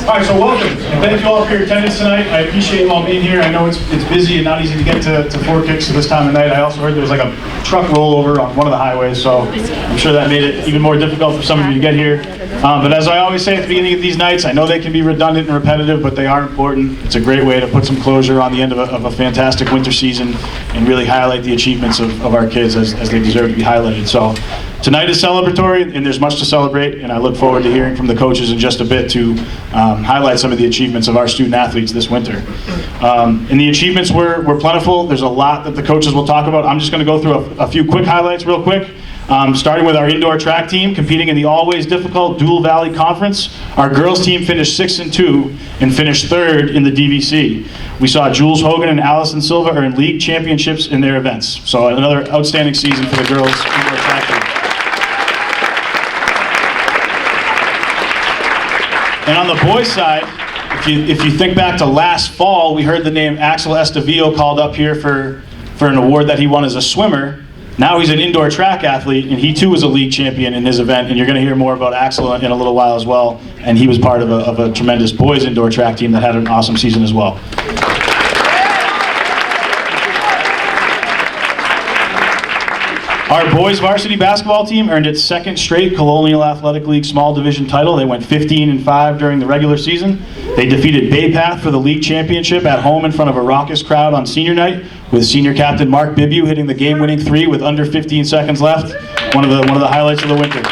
All right, so welcome, and thank you all for your attendance tonight. I appreciate you all being here. I know it's busy and not easy to get to Four Kicks at this time of night. I also heard there was like a truck rollover on one of the highways, so I'm sure that made it even more difficult for some of you to get here. But as I always say at the beginning of these nights, I know they can be redundant and repetitive, but they are important. It's a great way to put some closure on the end of a fantastic winter season and really highlight the achievements of our kids as they deserve to be highlighted. So tonight is celebratory, and there's much to celebrate, and I look forward to hearing from the coaches in just a bit to highlight some of the achievements of our student athletes this winter. And the achievements were plentiful. There's a lot that the coaches will talk about. I'm just going to go through a few quick highlights real quick. Starting with our indoor track team competing in the always difficult Dual Valley Conference. Our girls team finished 6-2 and finished 3rd in the DVC. We saw Jules Hogan and Allison Silva earn league championships in their events. So another outstanding season for the girls indoor track team. And on the boys' side, if you think back to last fall, we heard the name Axel Estavillo called up here for an award that he won as a swimmer. Now he's an indoor track athlete, and he too was a league champion in his event, and you're going to hear more about Axel in a little while as well. And he was part of a tremendous boys indoor track team that had an awesome season as well. Our boys varsity basketball team earned its 2nd straight Colonial Athletic League small division title. They went 15-5 during the regular season. They defeated Bay Path for the league championship at home in front of a raucous crowd on senior night, with senior captain Mark Bibu hitting the game-winning 3 with under 15 seconds left. One of the highlights of the winter.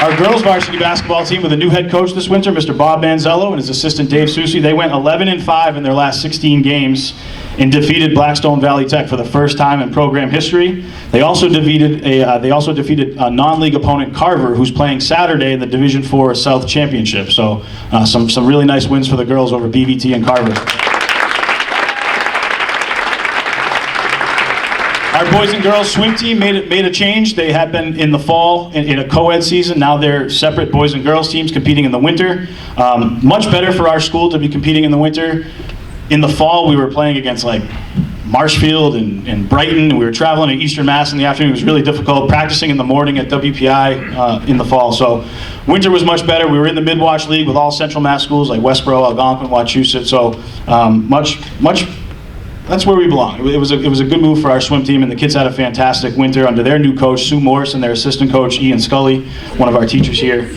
Our girls varsity basketball team with a new head coach this winter, Mr. Bob Manzello, and his assistant Dave Susi, they went 11-5 in their last 16 games and defeated Blackstone Valley Tech for the first time in program history. They also defeated a non-league opponent, Carver, who's playing Saturday in the Division IV South Championship. So some really nice wins for the girls over BVT and Carver. Our boys and girls swim team made a change. They had been in the fall in a co-ed season. Now they're separate boys and girls teams competing in the winter. Much better for our school to be competing in the winter. In the fall, we were playing against like Marshfield and Brighton. We were traveling to Eastern Mass in the afternoon. It was really difficult. Practicing in the morning at WPI in the fall. So winter was much better. We were in the Mid-Wash League with all Central Mass schools like Westboro, Algonquin, Wachusett. So much. That's where we belong. It was a good move for our swim team, and the kids had a fantastic winter under their new coach, Sue Morris, and their assistant coach, Ian Scully, one of our teachers here.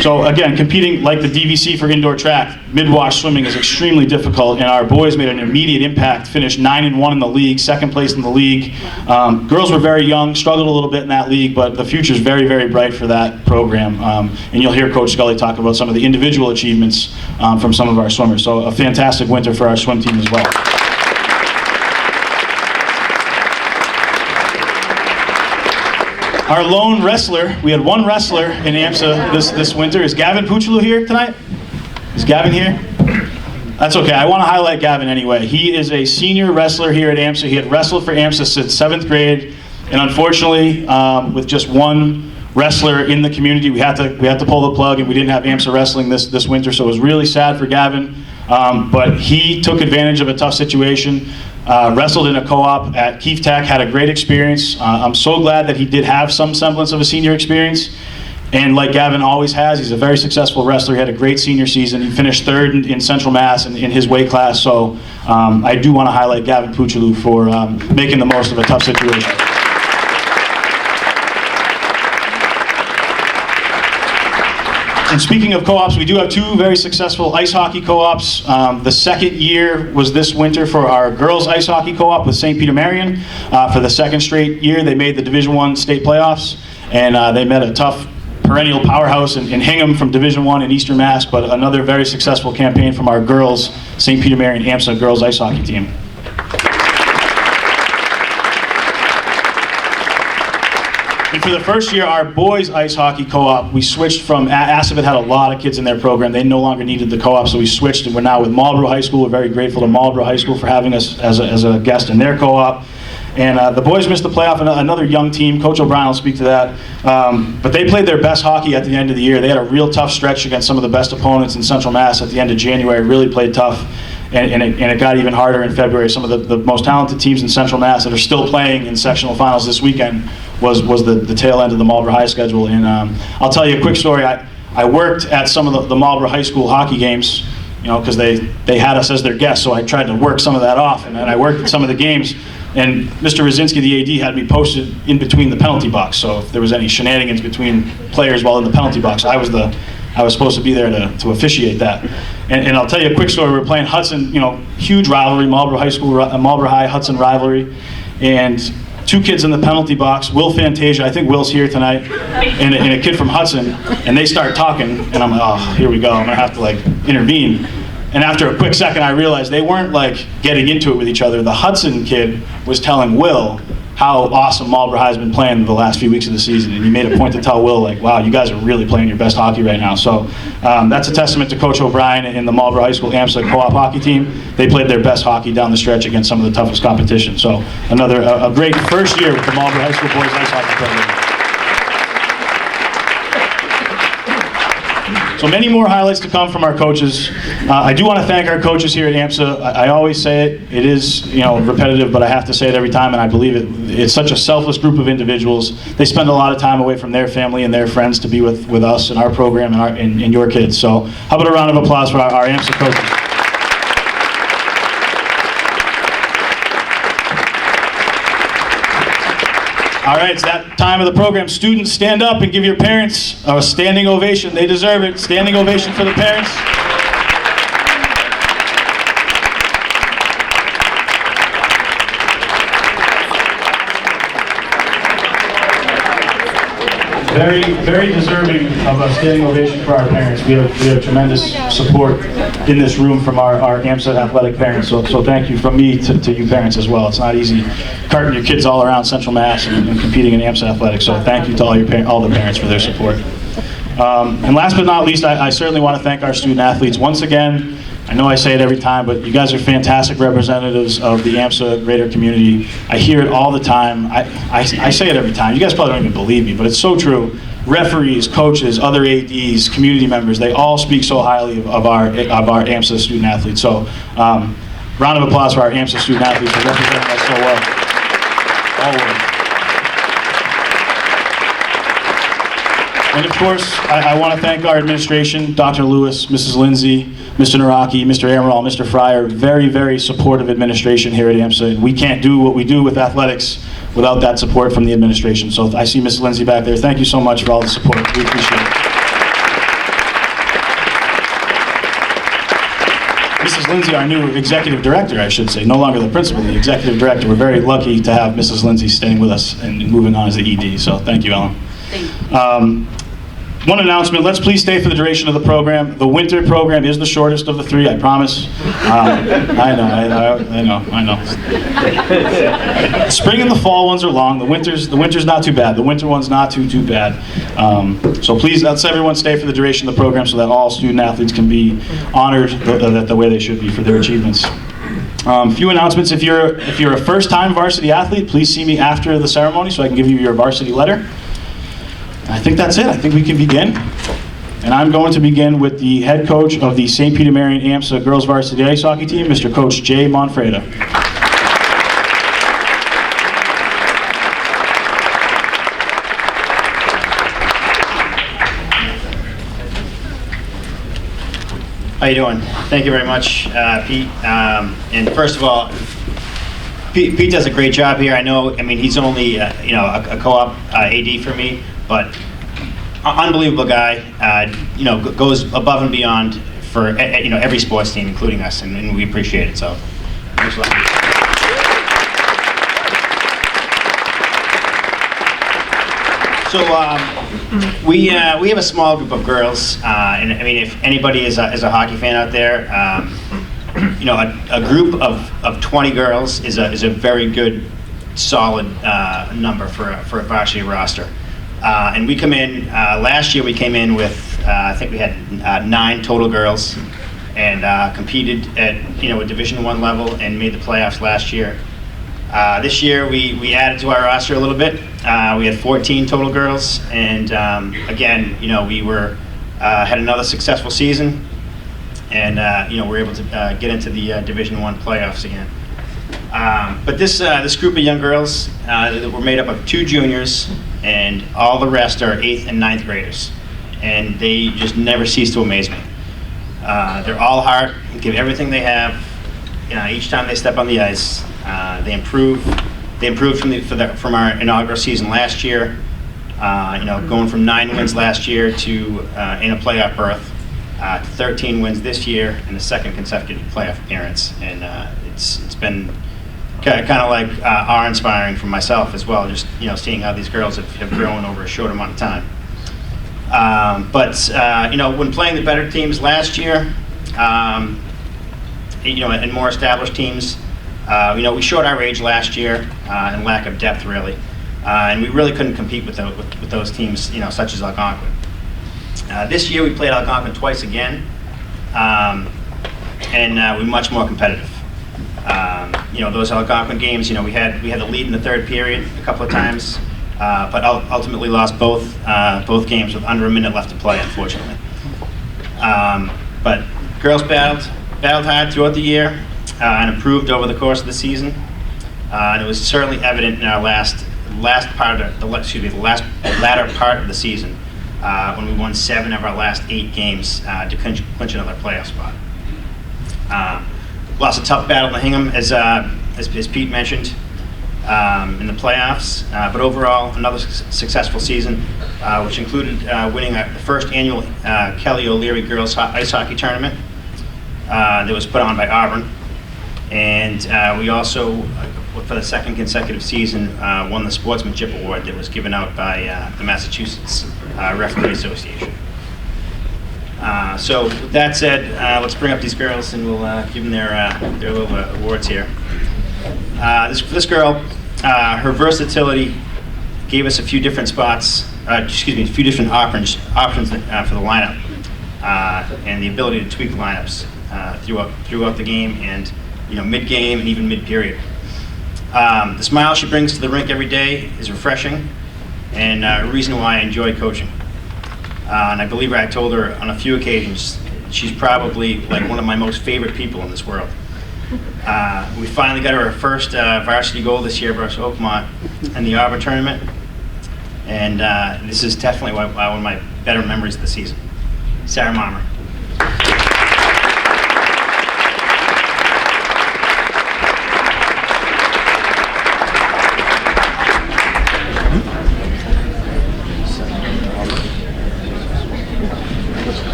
So again, competing like the DVC for indoor track, mid-wash swimming is extremely difficult, and our boys made an immediate impact, finished 9-1 in the league, 2nd place in the league. Girls were very young, struggled a little bit in that league, but the future is very, very bright for that program. And you'll hear Coach Scully talk about some of the individual achievements from some of our swimmers. So a fantastic winter for our swim team as well. Our lone wrestler, we had one wrestler in AMSA this winter. Is Gavin Puccilu here tonight? Is Gavin here? That's okay, I want to highlight Gavin anyway. He is a senior wrestler here at AMSA. He had wrestled for AMSA since 7th grade, and unfortunately, with just one wrestler in the community, we had to pull the plug, and we didn't have AMSA wrestling this winter, so it was really sad for Gavin. But he took advantage of a tough situation, wrestled in a co-op at Keefe Tech, had a great experience. I'm so glad that he did have some semblance of a senior experience. And like Gavin always has, he's a very successful wrestler. He had a great senior season. He finished 3rd in Central Mass in his weight class. So I do want to highlight Gavin Puccilu for making the most of a tough situation. And speaking of co-ops, we do have 2 very successful ice hockey co-ops. The 2nd year was this winter for our girls ice hockey co-op with St. Peter Marion. For the 2nd straight year, they made the Division I state playoffs, and they met a tough perennial powerhouse in Hingham from Division I in Eastern Mass, but another very successful campaign from our girls, St. Peter Marion AMSA girls ice hockey team. And for the first year, our boys ice hockey co-op, we switched from, Assabet had a lot of kids in their program. They no longer needed the co-op, so we switched, and we're now with Marlboro High School. We're very grateful to Marlboro High School for having us as a guest in their co-op. And the boys missed the playoff, and another young team. Coach O'Brien will speak to that. But they played their best hockey at the end of the year. They had a real tough stretch against some of the best opponents in Central Mass at the end of January, really played tough. And it got even harder in February. Some of the most talented teams in Central Mass that are still playing in sectional finals this weekend was the tail end of the Marlboro High schedule. And I'll tell you a quick story. I worked at some of the Marlboro High School hockey games, because they had us as their guests, so I tried to work some of that off, and then I worked at some of the games, and Mr. Rosinski, the AD, had me posted in between the penalty box, so if there was any shenanigans between players while in the penalty box, I was supposed to be there to officiate that. And I'll tell you a quick story. We were playing Hudson, huge rivalry, Marlboro High Hudson rivalry, and two kids in the penalty box, Will Fantasia, I think Will's here tonight, and a kid from Hudson, and they start talking, and I'm like, oh, here we go, I'm gonna have to intervene. And after a quick second, I realized they weren't getting into it with each other. The Hudson kid was telling Will how awesome Marlboro High has been playing the last few weeks of the season, and he made a point to tell Will, wow, you guys are really playing your best hockey right now. So that's a testament to Coach O'Brien and the Marlboro High School AMSA co-op hockey team. They played their best hockey down the stretch against some of the toughest competition. So a great first year with the Marlboro High School boys ice hockey program. So many more highlights to come from our coaches. I do want to thank our coaches here at AMSA. I always say it. It is repetitive, but I have to say it every time, and I believe it. It's such a selfless group of individuals. They spend a lot of time away from their family and their friends to be with us and our program and your kids. So how about a round of applause for our AMSA coaches? All right, it's that time of the program. Students, stand up and give your parents a standing ovation. They deserve it. Standing ovation for the parents. Very, very deserving of a standing ovation for our parents. We have tremendous support in this room from our AMSA athletic parents. So thank you from me to you parents as well. It's not easy carting your kids all around Central Mass and competing in AMSA athletics. So thank you to all the parents for their support. And last but not least, I certainly want to thank our student athletes once again. I know I say it every time, but you guys are fantastic representatives of the AMSA greater community. I hear it all the time. I say it every time. You guys probably don't even believe me, but it's so true. Referees, coaches, other ADs, community members, they all speak so highly of our AMSA student athletes. So round of applause for our AMSA student athletes for representing us so well. Always. And of course, I want to thank our administration, Dr. Lewis, Mrs. Lindsay, Mr. Naraki, Mr. Amaral, Mr. Fryer, very, very supportive administration here at AMSA. And we can't do what we do with athletics without that support from the administration. So I see Mrs. Lindsay back there. Thank you so much for all the support. We appreciate it. Mrs. Lindsay, our new executive director, I should say, no longer the principal, the executive director. We're very lucky to have Mrs. Lindsay staying with us and moving on as the ED. So thank you, Ellen. Thank you. One announcement, let's please stay for the duration of the program. The winter program is the shortest of the three, I promise. I know. Spring and the fall ones are long. The winter's not too bad. The winter one's not too bad. So please, let's everyone stay for the duration of the program so that all student athletes can be honored the way they should be for their achievements. Few announcements. If you're a first-time varsity athlete, please see me after the ceremony so I can give you your varsity letter. I think that's it. I think we can begin. And I'm going to begin with the head coach of the St. Peter Marian AMSA girls varsity ice hockey team, Mr. Coach Jay Monfreda. How you doing? Thank you very much, Pete. And first of all, Pete does a great job here. I mean, he's only a co-op AD for me, but unbelievable guy. Goes above and beyond for every sports team, including us, and we appreciate it. So, thanks a lot. So we have a small group of girls, and I mean, if anybody is a hockey fan out there, a group of 20 girls is a very good, solid number for a varsity roster. And we come in, last year we came in with, I think we had 9 total girls, and competed at a Division I level and made the playoffs last year. This year we added to our roster a little bit. We had 14 total girls, and again, we had another successful season, and we were able to get into the Division I playoffs again. But this group of young girls were made up of 2 juniors, and all the rest are 8th and 9th graders. And they just never cease to amaze me. They're all heart, give everything they have. Each time they step on the ice, they improve. They improved from our inaugural season last year. Going from 9 wins last year to in a playoff berth, to 13 wins this year, and a 2nd consecutive playoff appearance. And it's been kind of like awe-inspiring for myself as well, just seeing how these girls have grown over a short amount of time. But when playing the better teams last year, and more established teams, we showed our age last year and lack of depth really, and we really couldn't compete with those teams, such as Algonquin. This year we played Algonquin twice again, and we're much more competitive. Those Algonquin games, we had the lead in the 3rd period a couple of times, but ultimately lost both games with under a minute left to play, unfortunately. But girls battled hard throughout the year and improved over the course of the season. And it was certainly evident in our latter part of the season when we won 7 of our last 8 games to clinch another playoff spot. Lost a tough battle to Hingham, as Pete mentioned, in the playoffs. But overall, another successful season, which included winning the first annual Kelly O'Leary Girls Ice Hockey Tournament that was put on by Auburn. And we also, for the 2nd consecutive season, won the Sportsmanship Award that was given out by the Massachusetts Referee Association. So with that said, let's bring up these girls and we'll give them their little awards here. This girl, her versatility gave us a few different spots, a few different options for the lineup, and the ability to tweak lineups throughout the game and mid-game and even mid-period. The smile she brings to the rink every day is refreshing and a reason why I enjoy coaching. And I believe I told her on a few occasions, she's probably like one of my most favorite people in this world. We finally got her first varsity goal this year versus Oakmont in the Auburn tournament. And this is definitely one of my better memories of the season. Sarah Marmer.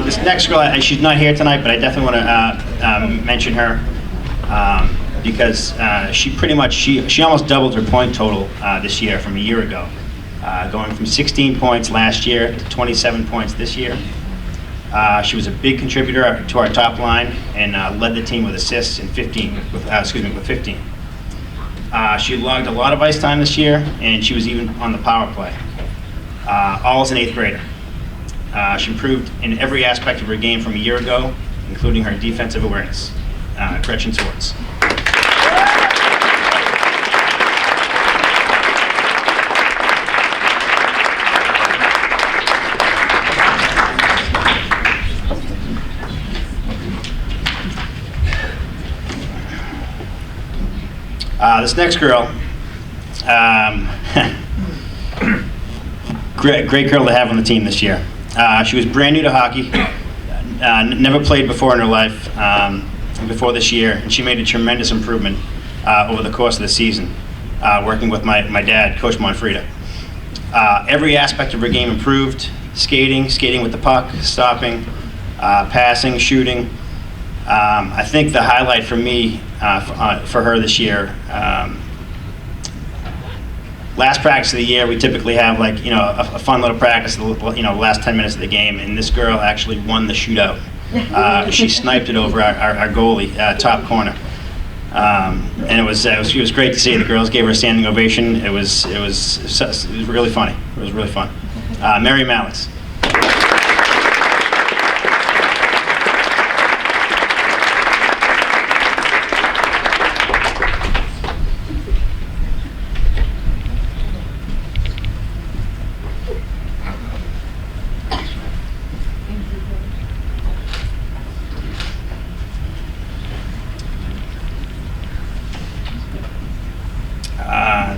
This next girl, she's not here tonight, but I definitely want to mention her because she almost doubled her point total this year from a year ago, going from 16 points last year to 27 points this year. She was a big contributor to our top line and led the team with assists in 15. She logged a lot of ice time this year, and she was even on the power play. All as an 8th grader. She improved in every aspect of her game from a year ago, including her defensive awareness. Gretchen Swartz. This next girl, great girl to have on the team this year. She was brand new to hockey, never played before in her life before this year, and she made a tremendous improvement over the course of the season, working with my dad, Coach Monfrida. Every aspect of her game improved: skating with the puck, stopping, passing, shooting. I think the highlight for me, for her this year, last practice of the year, we typically have a fun little practice, the last 10 minutes of the game, and this girl actually won the shootout. She sniped it over our goalie, top corner, and it was great to see. The girls gave her a standing ovation. It was really funny. It was really fun. Mary Mallets.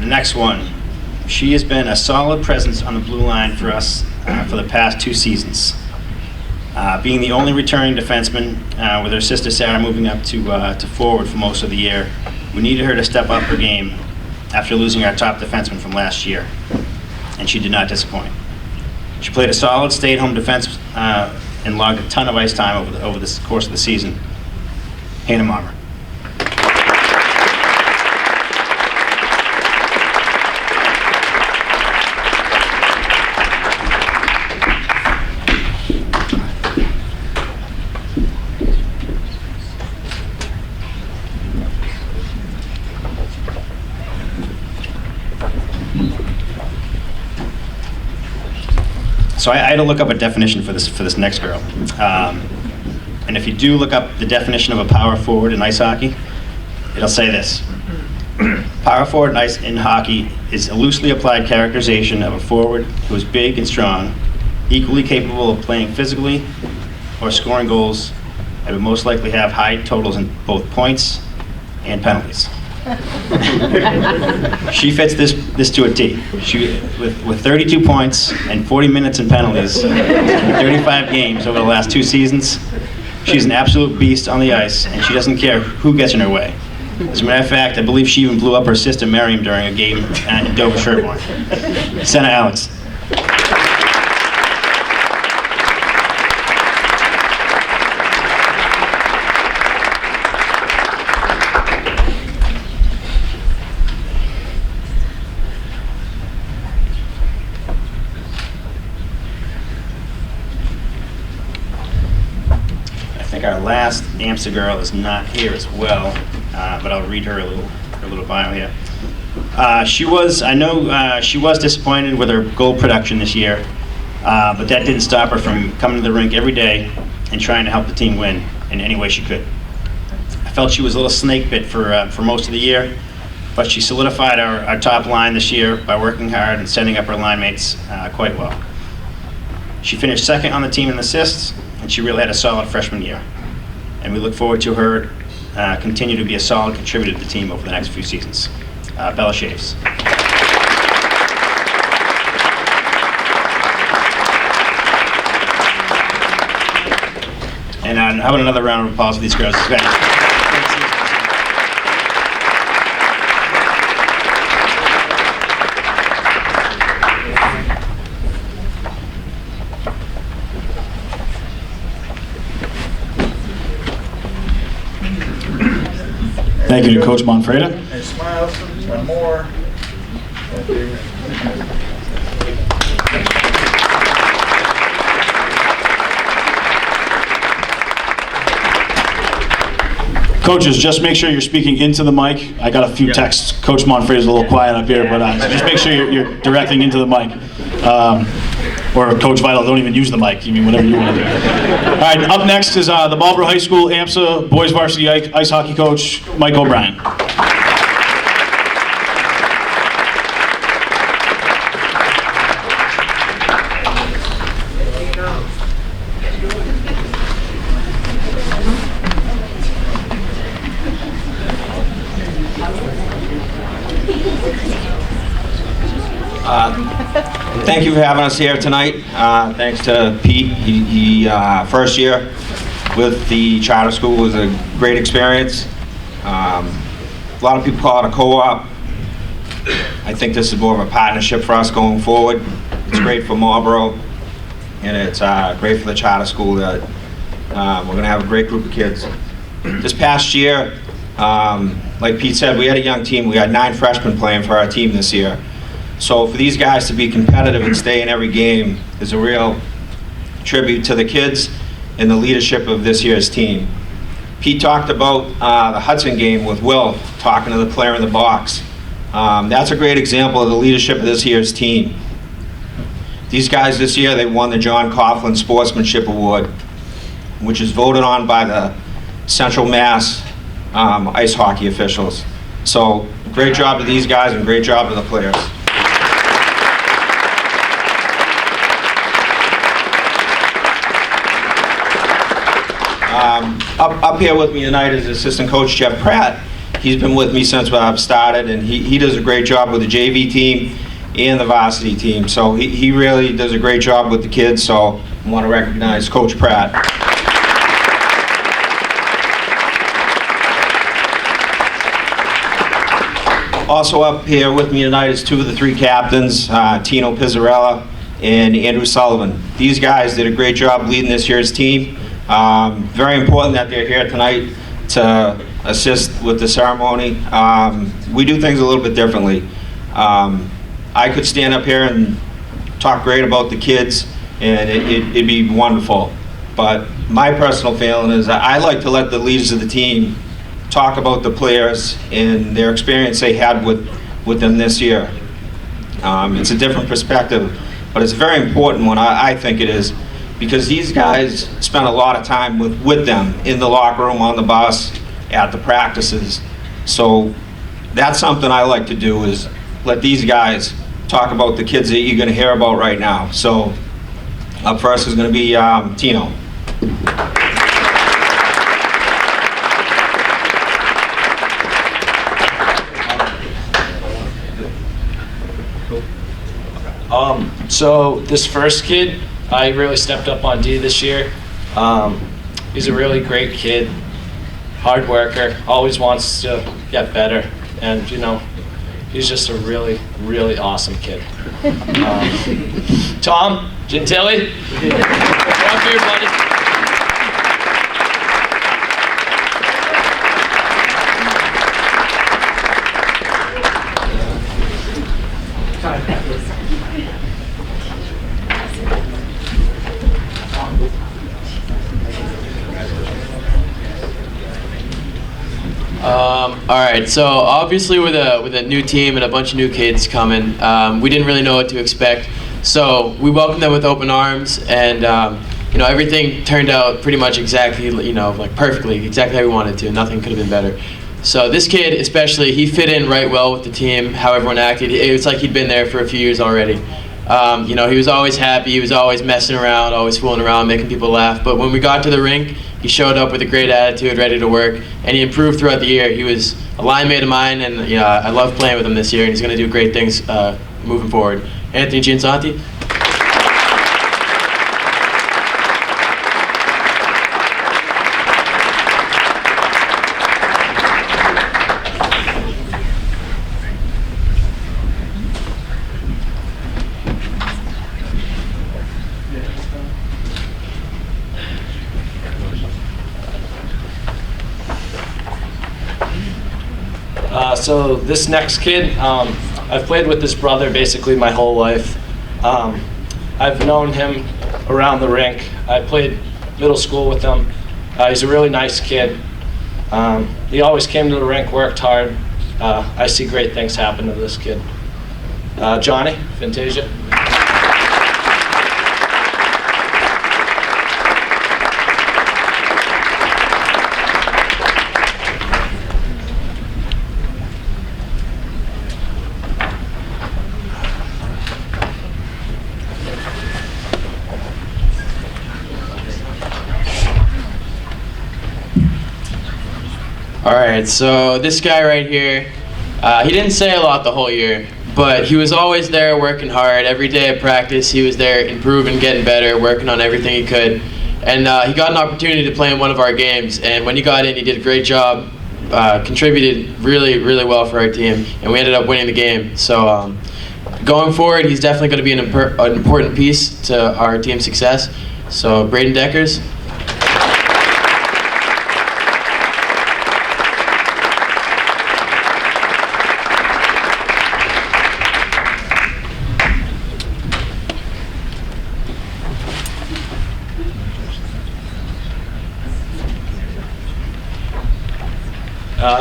The next one. She has been a solid presence on the blue line for us for the past 2 seasons. Being the only returning defenseman, with her sister Sarah moving up to forward for most of the year, we needed her to step up her game after losing our top defenseman from last year, and she did not disappoint. She played a solid stay-at-home defense and logged a ton of ice time over the course of the season. Hannah Marmer. So I had to look up a definition for this next girl. And if you do look up the definition of a power forward in ice hockey, it'll say this. Power forward in hockey is a loosely applied characterization of a forward who is big and strong, equally capable of playing physically or scoring goals, and would most likely have high totals in both points and penalties. She fits this to a T. With 32 points and 40 minutes in penalties, in 35 games over the last 2 seasons, she's an absolute beast on the ice, and she doesn't care who gets in her way. As a matter of fact, I believe she even blew up her sister Miriam during a game in Dover Sherborne. Senna Alex. Our last AMSA girl is not here as well, but I'll read her little bio here. She was disappointed with her goal production this year, but that didn't stop her from coming to the rink every day and trying to help the team win in any way she could. I felt she was a little snake bit for most of the year, but she solidified our top line this year by working hard and setting up her line mates quite well. She finished second on the team in assists, and she really had a solid freshman year. And we look forward to her continue to be a solid contributor to the team over the next few seasons. Bella Shaves. And how about another round of applause for these girls? Thank you to Coach Monfreda. And smile, one more. Thank you. Coaches, just make sure you're speaking into the mic. I got a few texts. Coach Monfreda's a little quiet up here, but just make sure you're directing into the mic. Or Coach Vital, don't even use the mic. You mean whatever you want to do. All right, up next is the Marlboro High School AMSA boys varsity ice hockey coach, Mike O'Brien. Thank you for having us here tonight. Thanks to Pete. He first year with the charter school was a great experience. A lot of people call it a co-op. I think this is more of a partnership for us going forward. It's great for Marlboro, and it's great for the charter school that we're going to have a great group of kids. This past year, like Pete said, we had a young team. We had 9 freshmen playing for our team this year. So for these guys to be competitive and stay in every game is a real tribute to the kids and the leadership of this year's team. Pete talked about the Hudson game with Will, talking to the player in the box. That's a great example of the leadership of this year's team. These guys this year, they won the John Coughlin Sportsmanship Award, which is voted on by the Central Mass ice hockey officials. So great job to these guys and great job to the players. Up here with me tonight is assistant coach Jeff Pratt. He's been with me since I've started, and he does a great job with the JV team and the varsity team. So he really does a great job with the kids, so I want to recognize Coach Pratt. Also up here with me tonight is two of the three captains, Tino Pizzarella and Andrew Sullivan. These guys did a great job leading this year's team. Very important that they're here tonight to assist with the ceremony. We do things a little bit differently. I could stand up here and talk great about the kids, and it'd be wonderful. But my personal feeling is I like to let the leaders of the team talk about the players and their experience they had with them this year. It's a different perspective, but it's a very important one, I think it is, because these guys spent a lot of time with them in the locker room, on the bus, at the practices. So that's something I like to do, is let these guys talk about the kids that you're going to hear about right now. So up first is going to be Tino. So this first kid, I really stepped up on D this year. He's a really great kid, hard worker, always wants to get better, and you know, he's just a really, really awesome kid. Tom Gentili, come up here, buddy. All right, so obviously with a new team and a bunch of new kids coming, we didn't really know what to expect. So we welcomed them with open arms, and you know, everything turned out pretty much exactly, you know, like perfectly, exactly how we wanted to. Nothing could have been better. So this kid especially, he fit in right well with the team, how everyone acted. It was like he'd been there for a few years already. You know, he was always happy, he was always messing around, always fooling around, making people laugh. But when we got to the rink, he showed up with a great attitude, ready to work, and he improved throughout the year. He was a line mate of mine, and you know, I love playing with him this year, and he's going to do great things moving forward. Anthony Giansanti. So this next kid, I've played with this brother basically my whole life. I've known him around the rink. I played middle school with him. He's a really nice kid. He always came to the rink, worked hard. I see great things happen to this kid. Johnny Fantasia. All right, so this guy right here, he didn't say a lot the whole year, but he was always there working hard. Every day at practice, he was there improving, getting better, working on everything he could. And he got an opportunity to play in one of our games, and when he got in, he did a great job, contributed really, really well for our team, and we ended up winning the game. So going forward, he's definitely going to be an important piece to our team's success. So Braden Deckers.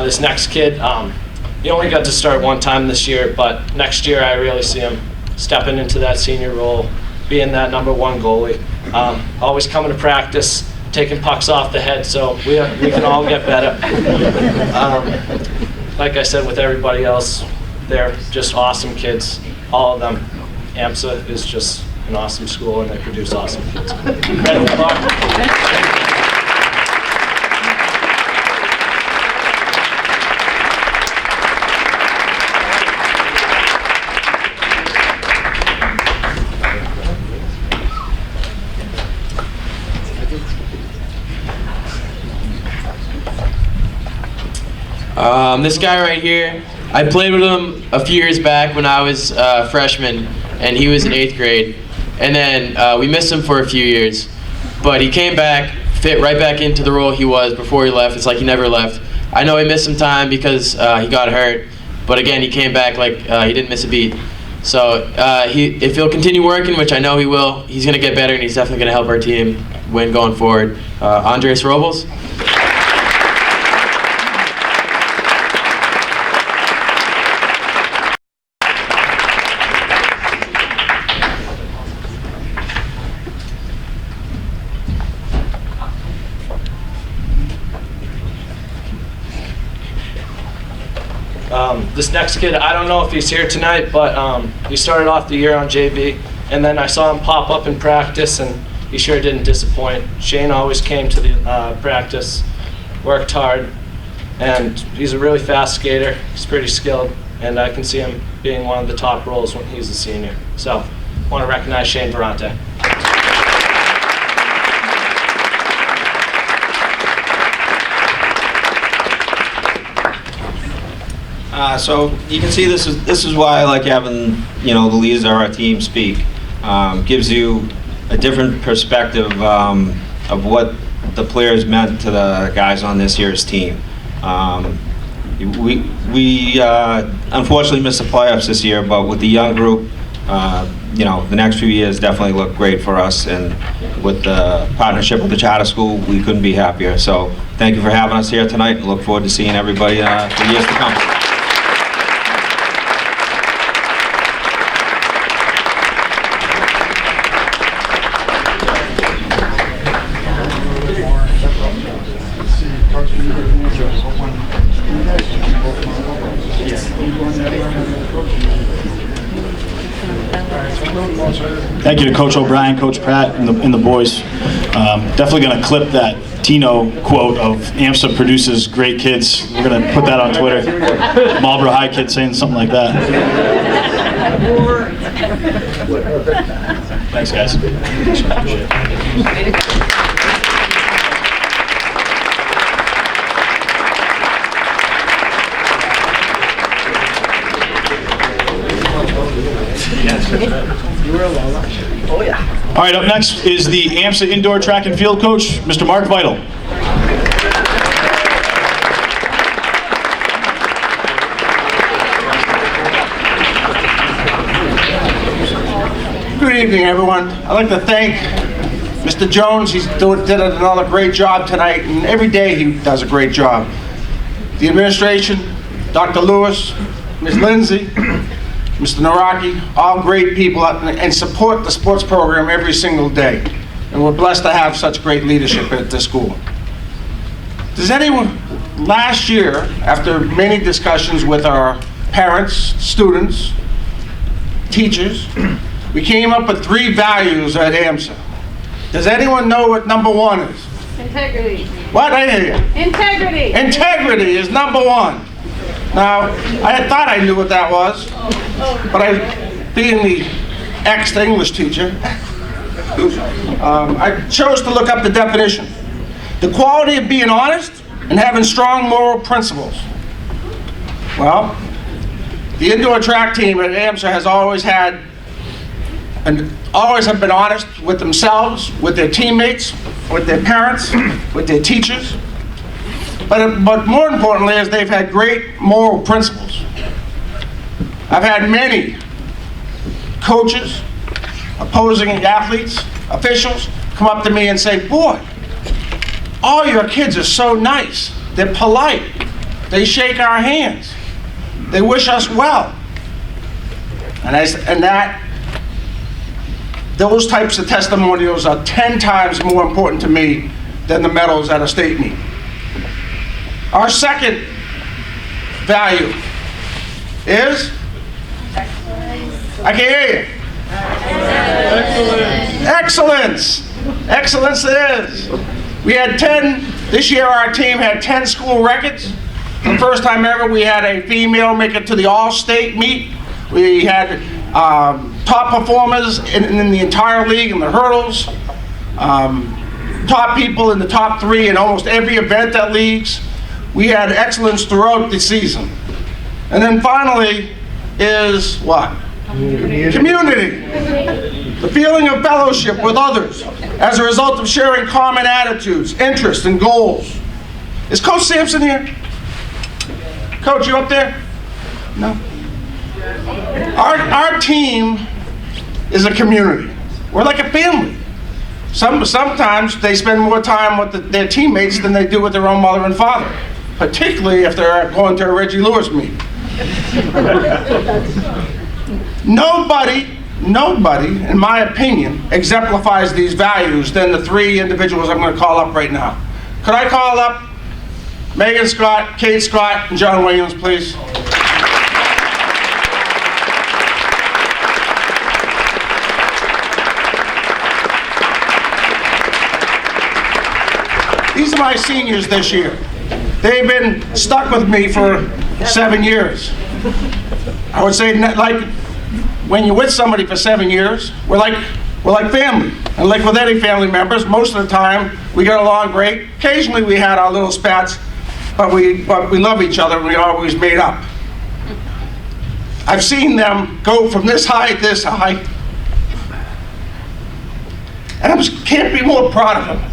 This next kid, he only got to start one time this year, but next year I really see him stepping into that senior role, being that #1 goalie. Always coming to practice, taking pucks off the head, so we can all get better. Like I said, with everybody else, they're just awesome kids, all of them. AMSA is just an awesome school, and they produce awesome kids. Incredible Clark. This guy right here, I played with him a few years back when I was a freshman, and he was in 8th grade. And then we missed him for a few years. But he came back, fit right back into the role he was before he left. It's like he never left. I know he missed some time because he got hurt. But again, he came back like he didn't miss a beat. So if he'll continue working, which I know he will, he's going to get better, and he's definitely going to help our team win going forward. Andres Robles. This next kid, I don't know if he's here tonight, but he started off the year on JV, and then I saw him pop up in practice, and he sure didn't disappoint. Shane always came to the practice, worked hard, and he's a really fast skater. He's pretty skilled, and I can see him being one of the top roles when he's a senior. So, I want to recognize Shane Durante. So you can see this is why I like having the leaders of our team speak. Gives you a different perspective of what the players meant to the guys on this year's team. We unfortunately missed the playoffs this year, but with the young group, the next few years definitely look great for us. And with the partnership with the charter school, we couldn't be happier. So thank you for having us here tonight, and look forward to seeing everybody for years to come. Thank you to Coach O'Brien, Coach Pratt, and the boys. Definitely going to clip that Tino quote of AMSA produces great kids. We're going to put that on Twitter. Marlboro High kid saying something like that. Thanks, guys. All right, up next is the AMSA indoor track and field coach, Mr. Mark Vital. Good evening, everyone. I'd like to thank Mr. Jones. He did another great job tonight, and every day he does a great job. The administration, Dr. Lewis, Ms. Lindsay, Mr. Naraki, all great people and support the sports program every single day. And we're blessed to have such great leadership at this school. Does anyone, last year, after many discussions with our parents, students, teachers, we came up with 3 values at AMSA. Does anyone know what number 1 is? Integrity. What? I hear you. Integrity. Integrity is number 1. Now, I had thought I knew what that was, but being the ex-English teacher, I chose to look up the definition. The quality of being honest and having strong moral principles. Well, the indoor track team at AMSA has always had and always have been honest with themselves, with their teammates, with their parents, with their teachers. But more importantly is they've had great moral principles. I've had many coaches, opposing athletes, officials come up to me and say, "Boy, all your kids are so nice. They're polite. They shake our hands. They wish us well." Those types of testimonials are 10 times more important to me than the medals at a state meet. Our second value is? I can hear you. Excellence. Excellence it is. We had 10, this year our team had 10 school records. For the first time ever, we had a female make it to the all-state meet. We had top performers in the entire league in the hurdles. top people in the top 3 in almost every event at leagues. We had excellence throughout the season. And then finally is what? Community. The feeling of fellowship with others as a result of sharing common attitudes, interests, and goals. Is Coach Sampson here? Coach, you up there? No. Our team is a community. We're like a family. Sometimes they spend more time with their teammates than they do with their own mother and father, particularly if they're going to a Reggie Lewis meet. Nobody, in my opinion, exemplifies these values than the 3 individuals I'm going to call up right now. Could I call up Megan Scott, Kate Scott, and John Williams, please? These are my seniors this year. They've been stuck with me for 7 years. I would say, like, when you're with somebody for 7 years, we're like family. And like with any family members, most of the time we get along great. Occasionally we had our little spats, but we love each other and we always made up. I've seen them go from this high to this high, and I just can't be more proud of them.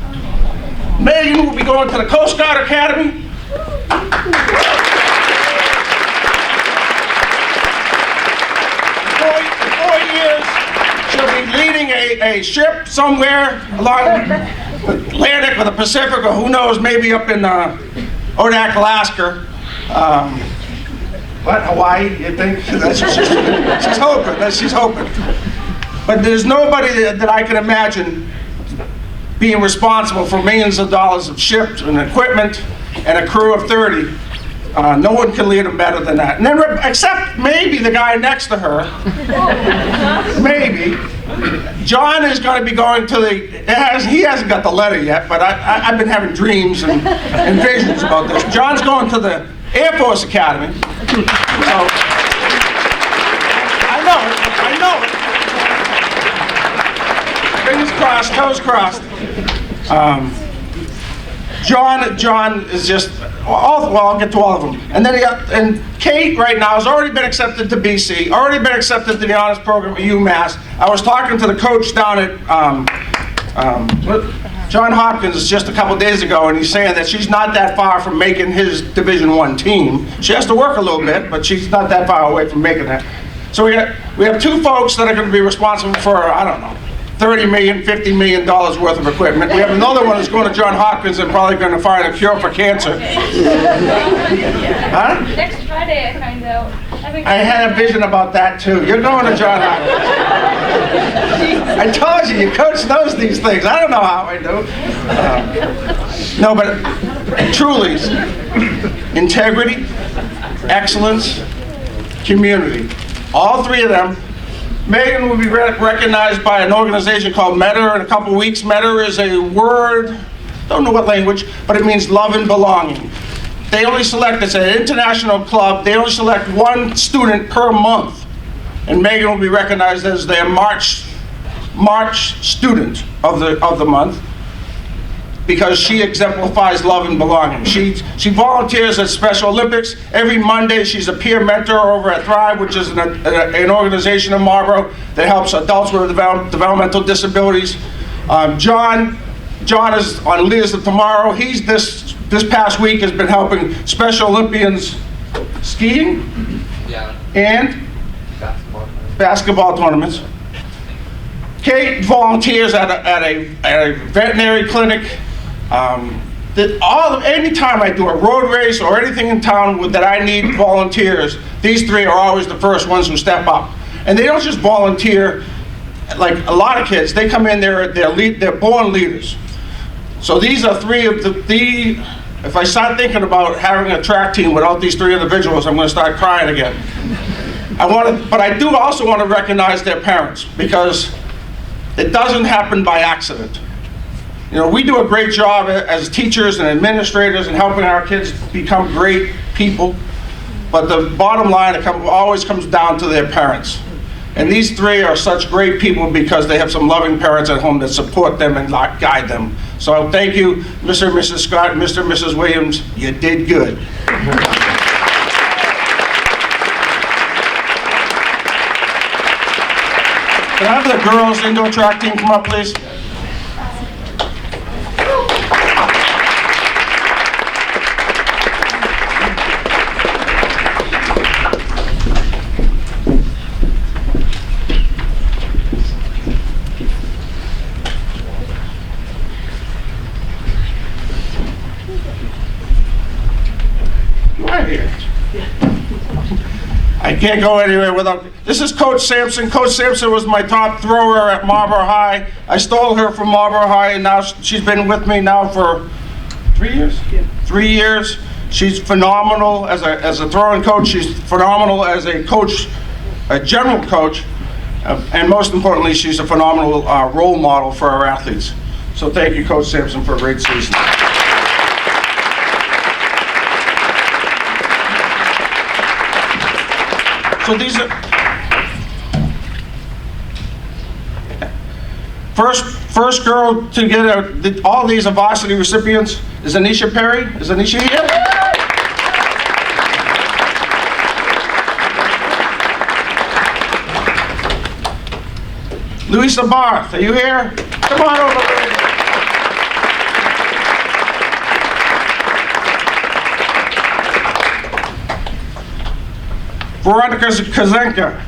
Megan will be going to the Coast Guard Academy. In 4 years, she'll be leading a ship somewhere along the Atlantic or the Pacific, or who knows, maybe up in Odak, Alaska. What, Hawaii, you think? She's hoping. But there's nobody that I can imagine being responsible for millions of dollars of ships and equipment and a crew of 30. No one can lead them better than that. And then, except maybe the guy next to her. Maybe. John is going to be going to he hasn't got the letter yet, but I've been having dreams and visions about this. John's going to the Air Force Academy. So, I know it. Fingers crossed, toes crossed. John is just, I'll get to all of them. And then and Kate right now has already been accepted to BC, already been accepted to the honors program at UMass. I was talking to the coach down at John Hopkins just a couple days ago, and he's saying that she's not that far from making his Division I team. She has to work a little bit, but she's not that far away from making that. So we have 2 folks that are going to be responsible for, I don't know, $30 million, $50 million worth of equipment. We have another one that's going to John Hopkins and probably going to find a cure for cancer. Huh? Next Friday I find out. I had a vision about that too. You're going to John Hopkins. I told you, your coach knows these things. I don't know how I do. No, but truly, integrity, excellence, community. All 3 of them. Megan will be recognized by an organization called META in a couple weeks. META is a word, don't know what language, but it means love and belonging. They only select, it's an international club, they only select 1 student per month. And Megan will be recognized as their March student of the month, because she exemplifies love and belonging. She volunteers at Special Olympics. Every Monday she's a peer mentor over at Thrive, which is an organization in Marlboro that helps adults with developmental disabilities. John is on Leaders of Tomorrow. He's this past week has been helping Special Olympians skiing and basketball tournaments. Kate volunteers at a veterinary clinic. Anytime I do a road race or anything in town that I need volunteers, these 3 are always the first ones who step up. And they don't just volunteer like a lot of kids. They come in, they're born leaders. So these are 3 of the. If I start thinking about having a track team without these 3 individuals, I'm going to start crying again. But I do also want to recognize their parents, because it doesn't happen by accident. You know, we do a great job as teachers and administrators in helping our kids become great people, but the bottom line, always comes down to their parents. And these 3 are such great people because they have some loving parents at home that support them and guide them. So thank you, Mr. and Mrs. Scott, Mr. and Mrs. Williams, you did good. Can I have the girls indoor track team come up, please? Right here. I can't go anywhere without, this is Coach Sampson. Coach Sampson was my top thrower at Marlboro High. I stole her from Marlboro High, and now she's been with me now for 3 years? Yeah. 3 years. She's phenomenal as a throwing coach. She's phenomenal as a coach, a general coach, and most importantly, she's a phenomenal role model for our athletes. So thank you, Coach Sampson, for a great season. So these are first girl to get all these are varsity recipients is Anisha Perry. Is Anisha here? Louisa Barth, are you here? Come on over. Veronica Kazenka.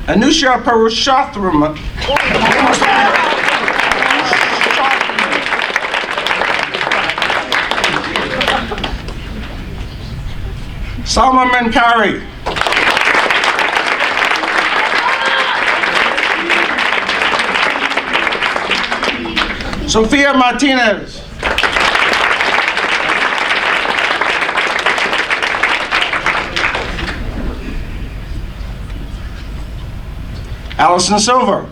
Anusha Parushathram. Salma Menkari. Sofia Martinez. Allison Silver.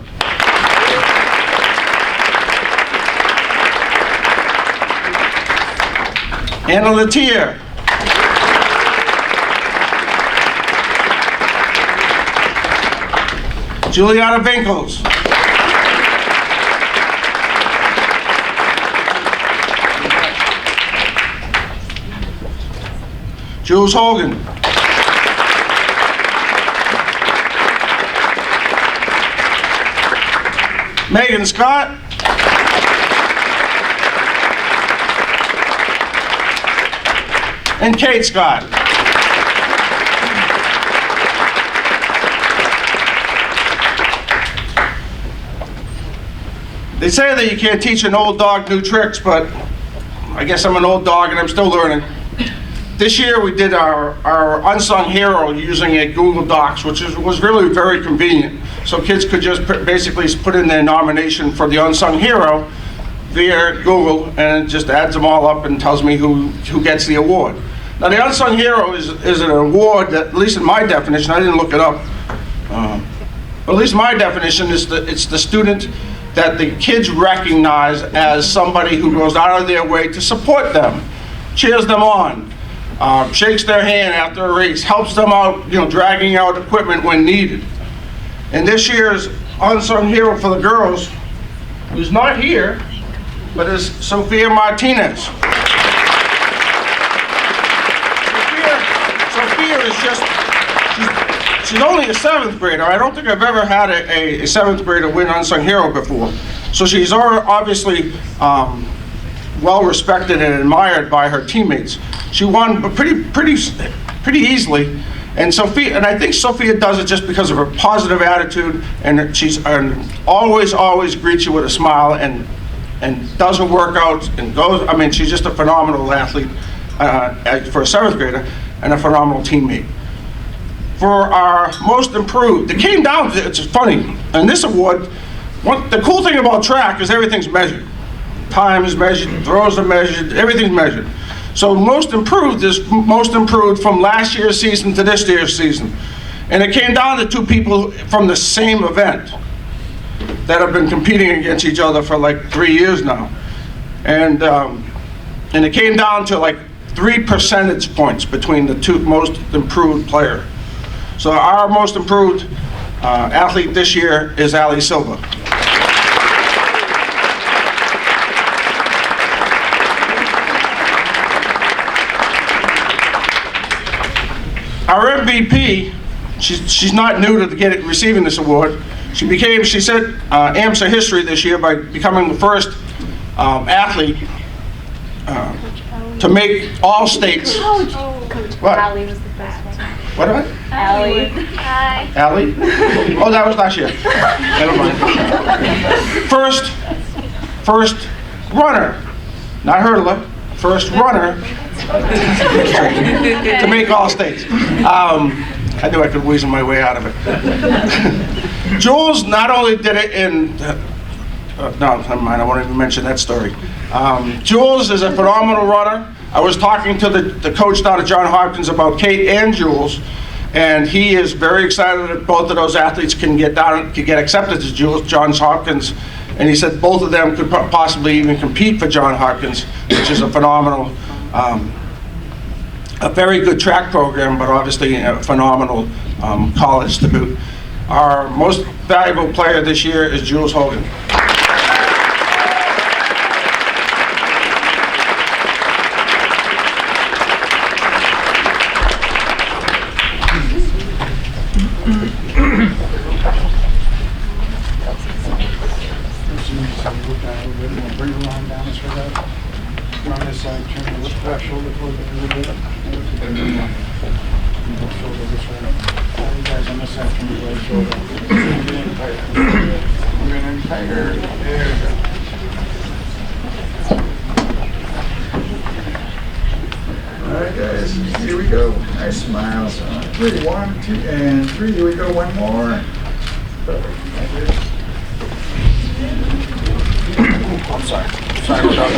Anna Latier. Juliana Winkles. Jules Hogan. Megan Scott. And Kate Scott. They say that you can't teach an old dog new tricks, but I guess I'm an old dog and I'm still learning. This year we did our unsung hero using a Google Docs, which was really very convenient. So kids could just basically put in their nomination for the unsung hero via Google, and it just adds them all up and tells me who gets the award. Now the unsung hero is an award that, at least in my definition, I didn't look it up, but at least my definition is it's the student that the kids recognize as somebody who goes out of their way to support them, cheers them on, shakes their hand after a race, helps them out, dragging out equipment when needed. And this year's unsung hero for the girls, who's not here, but is Sophia Martinez. Sophia is she's only a 7th grader. I don't think I've ever had a 7th grader win unsung hero before. So she's obviously well respected and admired by her teammates. She won pretty easily, and I think Sophia does it just because of her positive attitude, and she's always greets you with a smile and does her workouts and goes. I mean, she's just a phenomenal athlete for a 7th grader and a phenomenal teammate. For our most improved, it came down to, it's funny, in this award, the cool thing about track is everything's measured. Time is measured, throws are measured, everything's measured. So most improved is most improved from last year's season to this year's season. And it came down to 2 people from the same event that have been competing against each other for like 3 years now. And it came down to like 3 percentage points between the 2 most improved players. So our most improved athlete this year is Ali Silva. Our MVP, she's not new to receiving this award. She set AMSA history this year by becoming the first athlete to make all states. What? Allie was the first one. What am I? Allie. Hi. Allie? Oh, that was last year. Never mind. First runner, not hurdler, first runner to make all states. I knew I could weasel my way out of it. Jules not only did it in, no, never mind, I won't even mention that story. Jules is a phenomenal runner. I was talking to the coach down at Johns Hopkins about Kate and Jules, and he is very excited that both of those athletes can get accepted to Johns Hopkins, and he said both of them could possibly even compete for Johns Hopkins, which is a phenomenal, a very good track program, but obviously a phenomenal college to boot. Our most valuable player this year is Jules Hogan. Bring her arm down so that you're on this side, turn the shoulder forward a little bit. Shoulder this way. All you guys on this side, turn the right shoulder. Get in tighter. Get in tighter. There you go. All right, guys, here we go. Nice smiles. 3, 1, 2, and 3. Here we go. One more. Perfect. Thank you. I'm sorry. Sorry about that.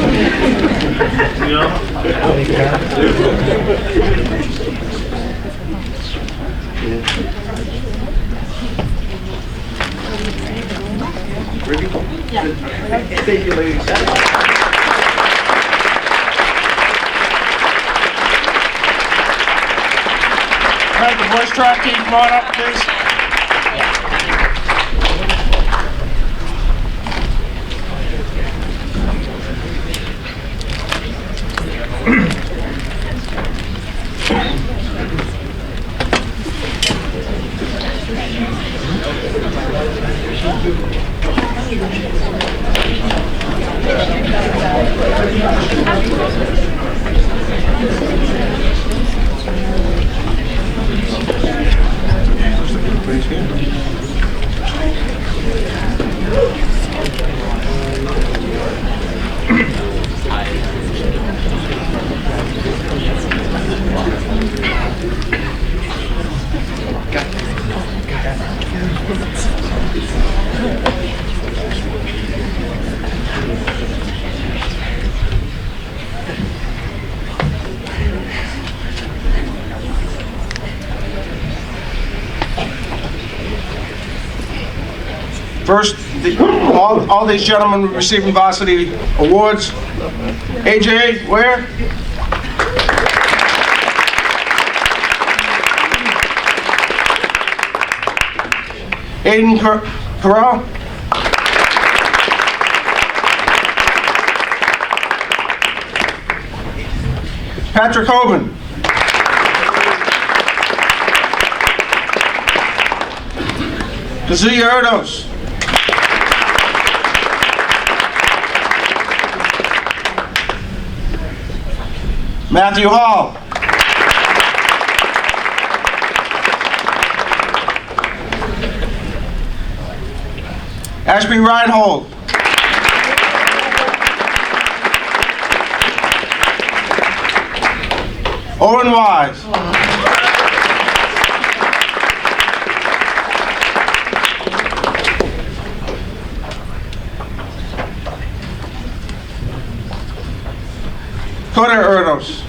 Thank you, ladies. All right, the boys track team, come on up, please. First, all these gentlemen receiving varsity awards. AJ, where? Aiden Corral. Patrick Hoban. Kazuya Erdos. Matthew Hall. Ashby Reinhold. Owen Wise. Connor Erdos.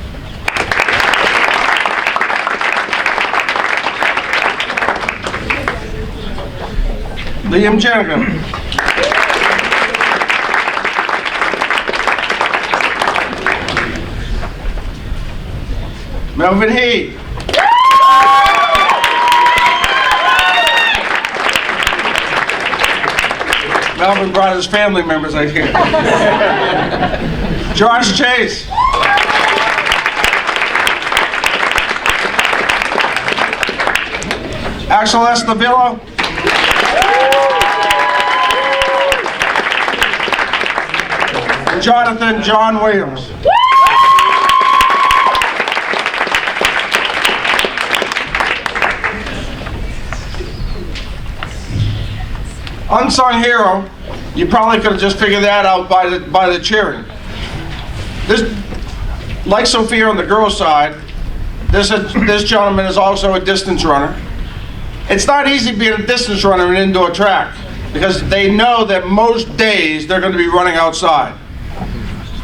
Liam Jenigan. Melvin Heath. Melvin brought his family members, I hear. Josh Chase. Axel Estavillo. Jonathan John Williams. Unsung hero, you probably could have just figured that out by the cheering. This, like Sophia on the girls' side, this gentleman is also a distance runner. It's not easy being a distance runner in indoor track because they know that most days they're going to be running outside.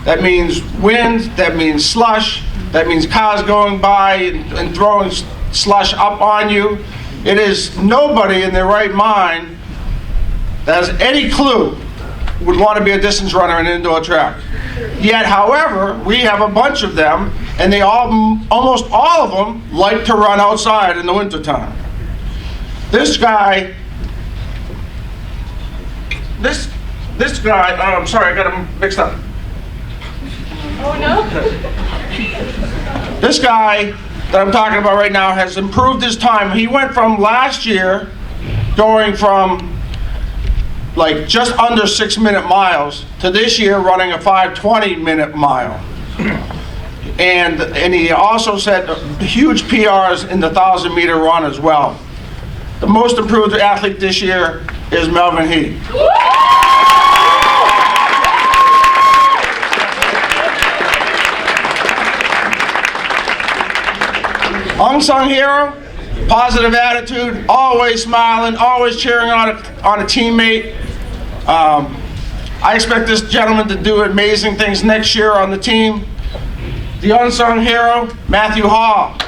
That means wind, that means slush, that means cars going by and throwing slush up on you. It is nobody in their right mind that has any clue would want to be a distance runner in indoor track. Yet, however, we have a bunch of them, and they almost all of them like to run outside in the wintertime. This guy, I'm sorry, I got him mixed up. Oh no? This guy that I'm talking about right now has improved his time. He went from last year going from like just under 6-minute miles to this year running a 5:20-minute mile. And he also set huge PRs in the 1,000-meter run as well. The most improved athlete this year is Melvin Heath. Unsung hero, positive attitude, always smiling, always cheering on a teammate. I expect this gentleman to do amazing things next year on the team. The unsung hero, Matthew Hall.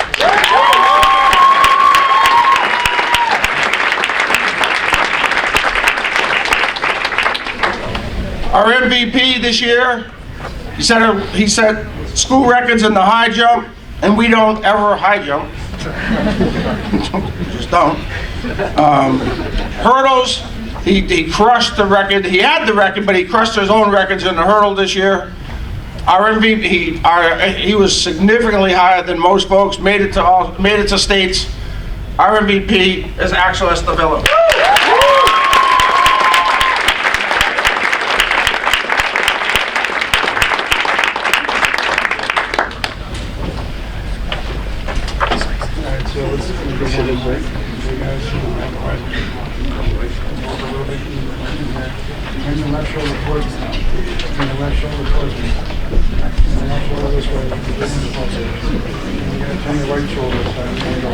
Our MVP this year, he set school records in the high jump, and we don't ever high jump. Just don't. Hurdles, he crushed the record. He had the record, but he crushed his own records in the hurdle this year. Our MVP, he was significantly higher than most folks. Made it to states. Our MVP is Axel Estavillo. Turn your left shoulder towards now. Turn your left shoulder towards me. Turn your left shoulder this way. You're going to turn your right shoulder this way. There you go.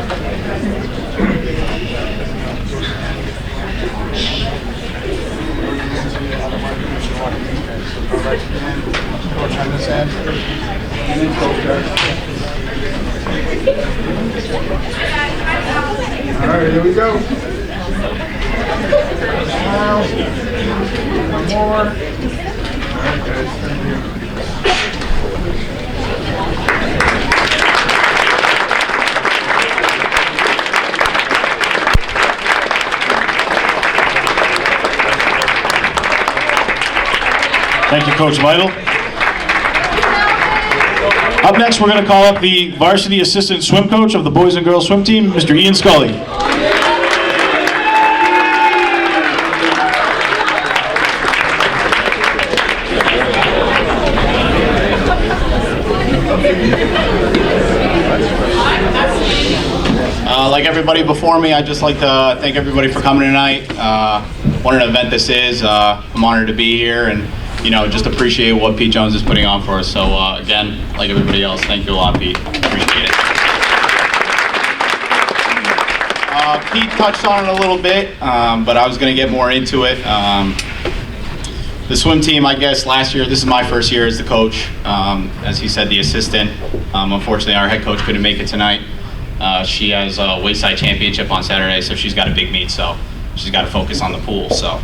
So go right hand, coach on this end, and then coach guys. All right, here we go. Smile. One more. All right, guys, thank you. Thank you, Coach Vital. Up next, we're going to call up the varsity assistant swim coach of the boys and girls swim team, Mr. Ian Scully. Like everybody before me, I'd just like to thank everybody for coming tonight. What an event this is. I'm honored to be here and, you know, just appreciate what Pete Jones is putting on for us. So again, like everybody else, thank you a lot, Pete. Appreciate it. Pete touched on it a little bit, but I was going to get more into it. The swim team, I guess, last year, this is my first year as the coach. As he said, the assistant. Unfortunately, our head coach couldn't make it tonight. She has a Wayside Championship on Saturday, so she's got a big meet, so she's got to focus on the pool. So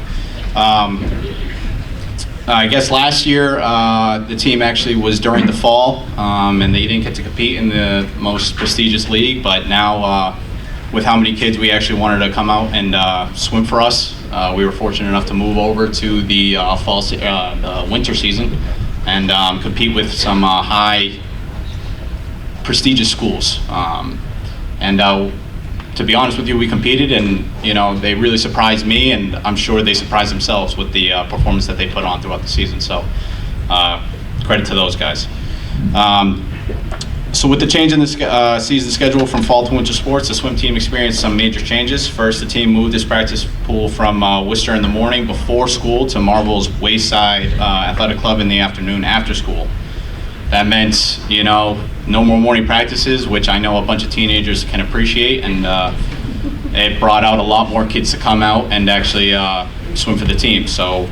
I guess last year the team actually was during the fall, and they didn't get to compete in the most prestigious league, but now with how many kids we actually wanted to come out and swim for us. We were fortunate enough to move over to the winter season and compete with some high prestigious schools. To be honest with you, we competed, and they really surprised me, and I'm sure they surprised themselves with the performance that they put on throughout the season. So credit to those guys. So with the change in the season schedule from fall to winter sports, the swim team experienced some major changes. First, the team moved its practice pool from Worcester in the morning before school to Marlboro's Wayside Athletic Club in the afternoon after school. That meant, no more morning practices, which I know a bunch of teenagers can appreciate, and it brought out a lot more kids to come out and actually swim for the team. So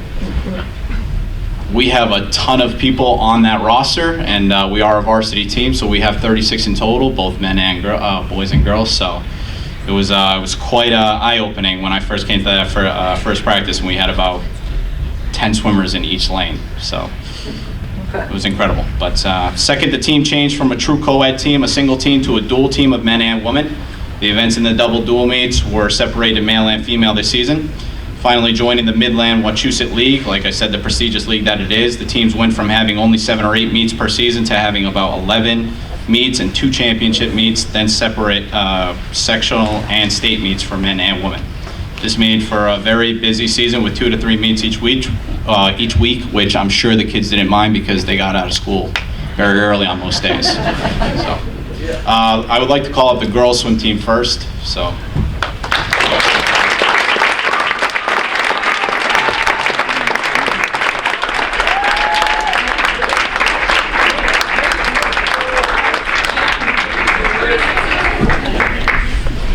we have a ton of people on that roster, and we are a varsity team, so we have 36 in total, both men and boys and girls. So it was quite eye-opening when I first came to that first practice, and we had about 10 swimmers in each lane. So it was incredible. But second, the team changed from a true co-ed team, a single team, to a dual team of men and women. The events in the double dual meets were separated male and female this season. Finally joining the Midland Wachusett League, like I said, the prestigious league that it is, the teams went from having only 7 or 8 meets per season to having about 11 meets and 2 championship meets, then separate sectional and state meets for men and women. This made for a very busy season with 2 to 3 meets each week, which I'm sure the kids didn't mind because they got out of school very early on most days. So, I would like to call up the girls swim team first. So.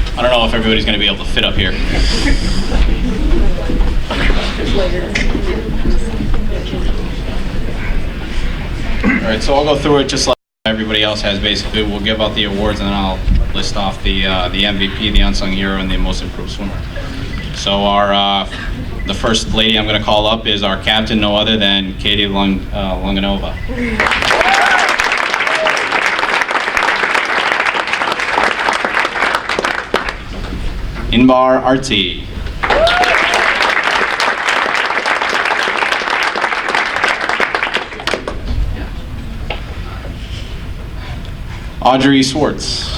I don't know if everybody's going to be able to fit up here. All right, so I'll go through it just like everybody else has. Basically, we'll give out the awards, and then I'll list off the MVP, the unsung hero, and the most improved swimmer. So the first lady I'm going to call up is our captain, no other than Katie Lunganova. Inbar Arti. Audrey Swartz.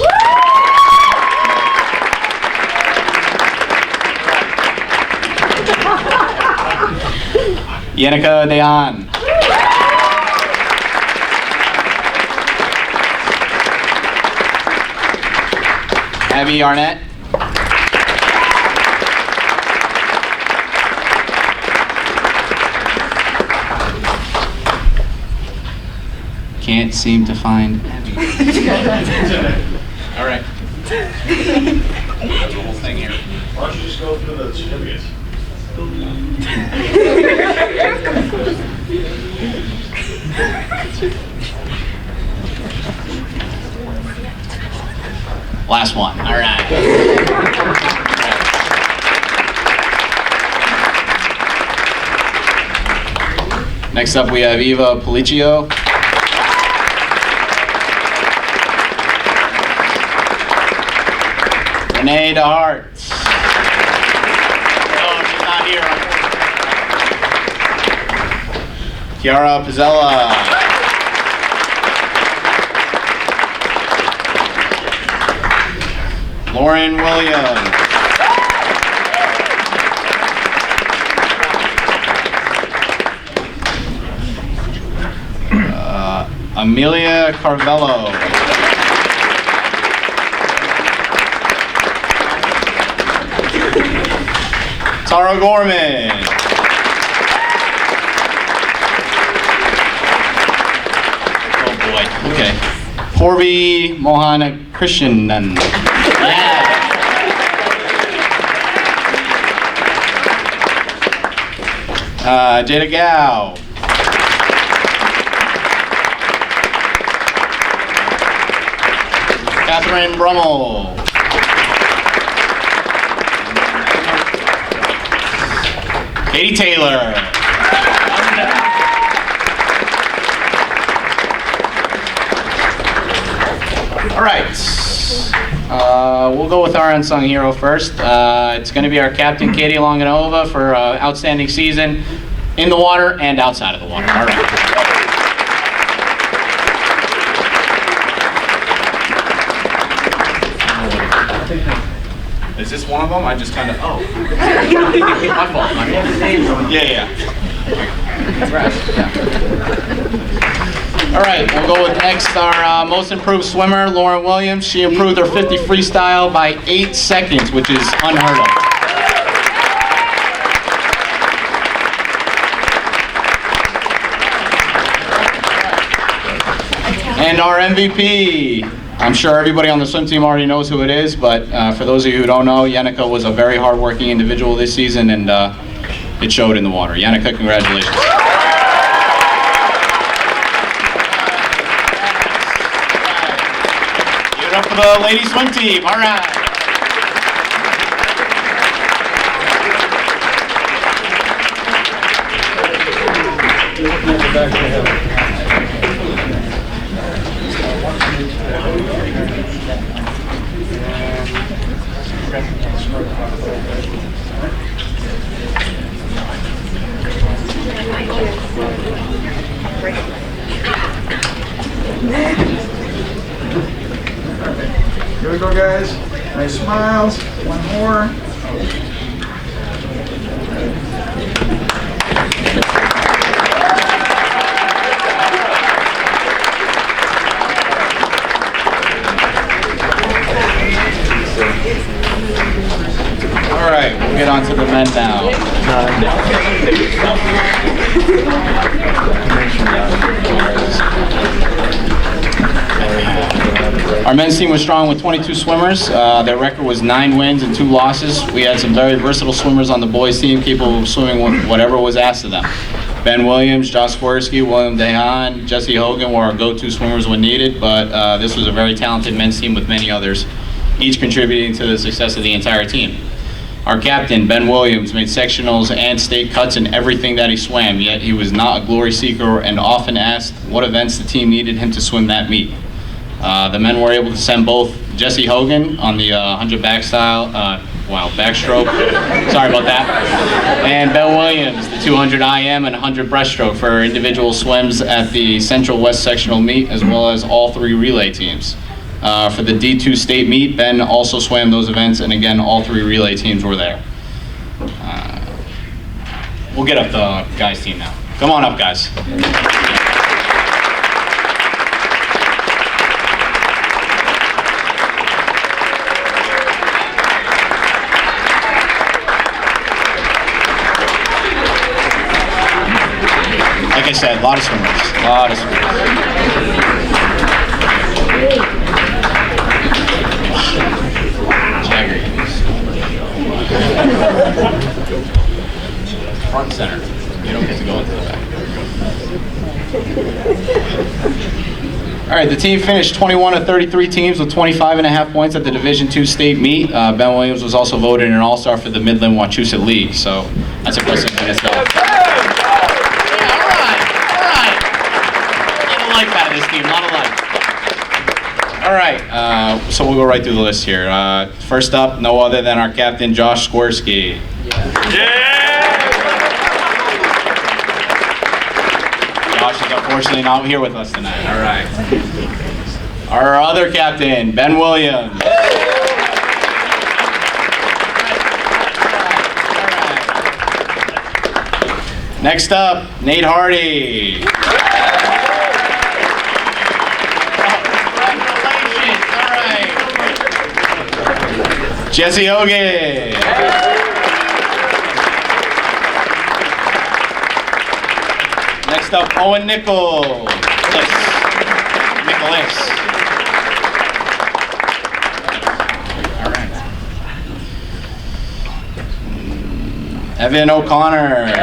Yannicka Dayan. Abby Arnett. Can't seem to find Abby. All right. That's the whole thing here. Why don't you just go through the certificates? Last one. All right. Next up, we have Eva Policio. Renee DeHart. Oh, she's not here. Kiara Pizzella. Lauren Williams. Amelia Carvello. Tara Gorman. Oh boy, okay. Porvi Mohana Krishnan. Yeah. Jada Gao. Catherine Brummel. Katie Taylor. All right. we'll go with our unsung hero first. It's going to be our captain, Katie Longanova, for outstanding season in the water and outside of the water. All right. Is this one of them? I just kind of, oh. My fault. Yeah. All right, we'll go with next our most improved swimmer, Lauren Williams. She improved her 50 freestyle by 8 seconds, which is unheard of. And our MVP. I'm sure everybody on the swim team already knows who it is, but for those of you who don't know, Yannicka was a very hardworking individual this season, and it showed in the water. Yannicka, congratulations. Give it up for the ladies swim team. All right. Here we go, guys. Nice smiles. One more. All right, we'll get on to the men now. Our men's team was strong with 22 swimmers. Their record was 9 wins and 2 losses. We had some very versatile swimmers on the boys' team, capable of swimming with whatever was asked of them. Ben Williams, Josh Swirsky, William Dehan, Jesse Hogan were our go-to swimmers when needed, but this was a very talented men's team with many others, each contributing to the success of the entire team. Our captain, Ben Williams, made sectionals and state cuts in everything that he swam, yet he was not a glory seeker and often asked what events the team needed him to swim that meet. The men were able to send both Jesse Hogan on the 100 backstroke, sorry about that, and Ben Williams, the 200 IM and 100 breaststroke for individual swims at the Central West sectional meet, as well as all 3 relay teams. For the D2 state meet, Ben also swam those events, and again, all 3 relay teams were there. We'll get up the guys' team now. Come on up, guys. Like I said, a lot of swimmers. A lot of swimmers. Front center. You don't get to go into the back. All right, the team finished 21 of 33 teams with 25.5 points at the Division II state meet. Ben Williams was also voted an all-star for the Midland Wachusett League, so that's impressive in itself. Yeah, all right. A lot of life out of this team, a lot of life. All right, so we'll go right through the list here. First up, no other than our captain, Josh Swirsky. Josh is unfortunately not here with us tonight. All right. Our other captain, Ben Williams. All right. Next up, Nate Hardy. Jesse Hogan. Next up, Owen Nicholas. All right. Evan O'Connor.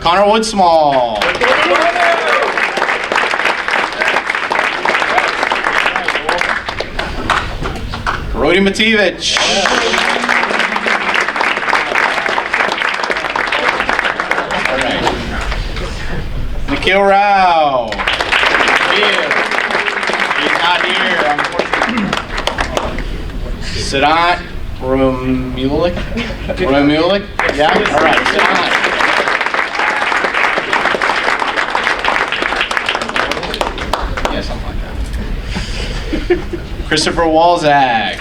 Connor Woodsmall. Rody Mativich. All right. Akil Rao. Here. He's not here, unfortunately. Siddhant Romulik? Romulik? Yeah? All right, Siddhant. Yeah, something like that. Christopher Walzak.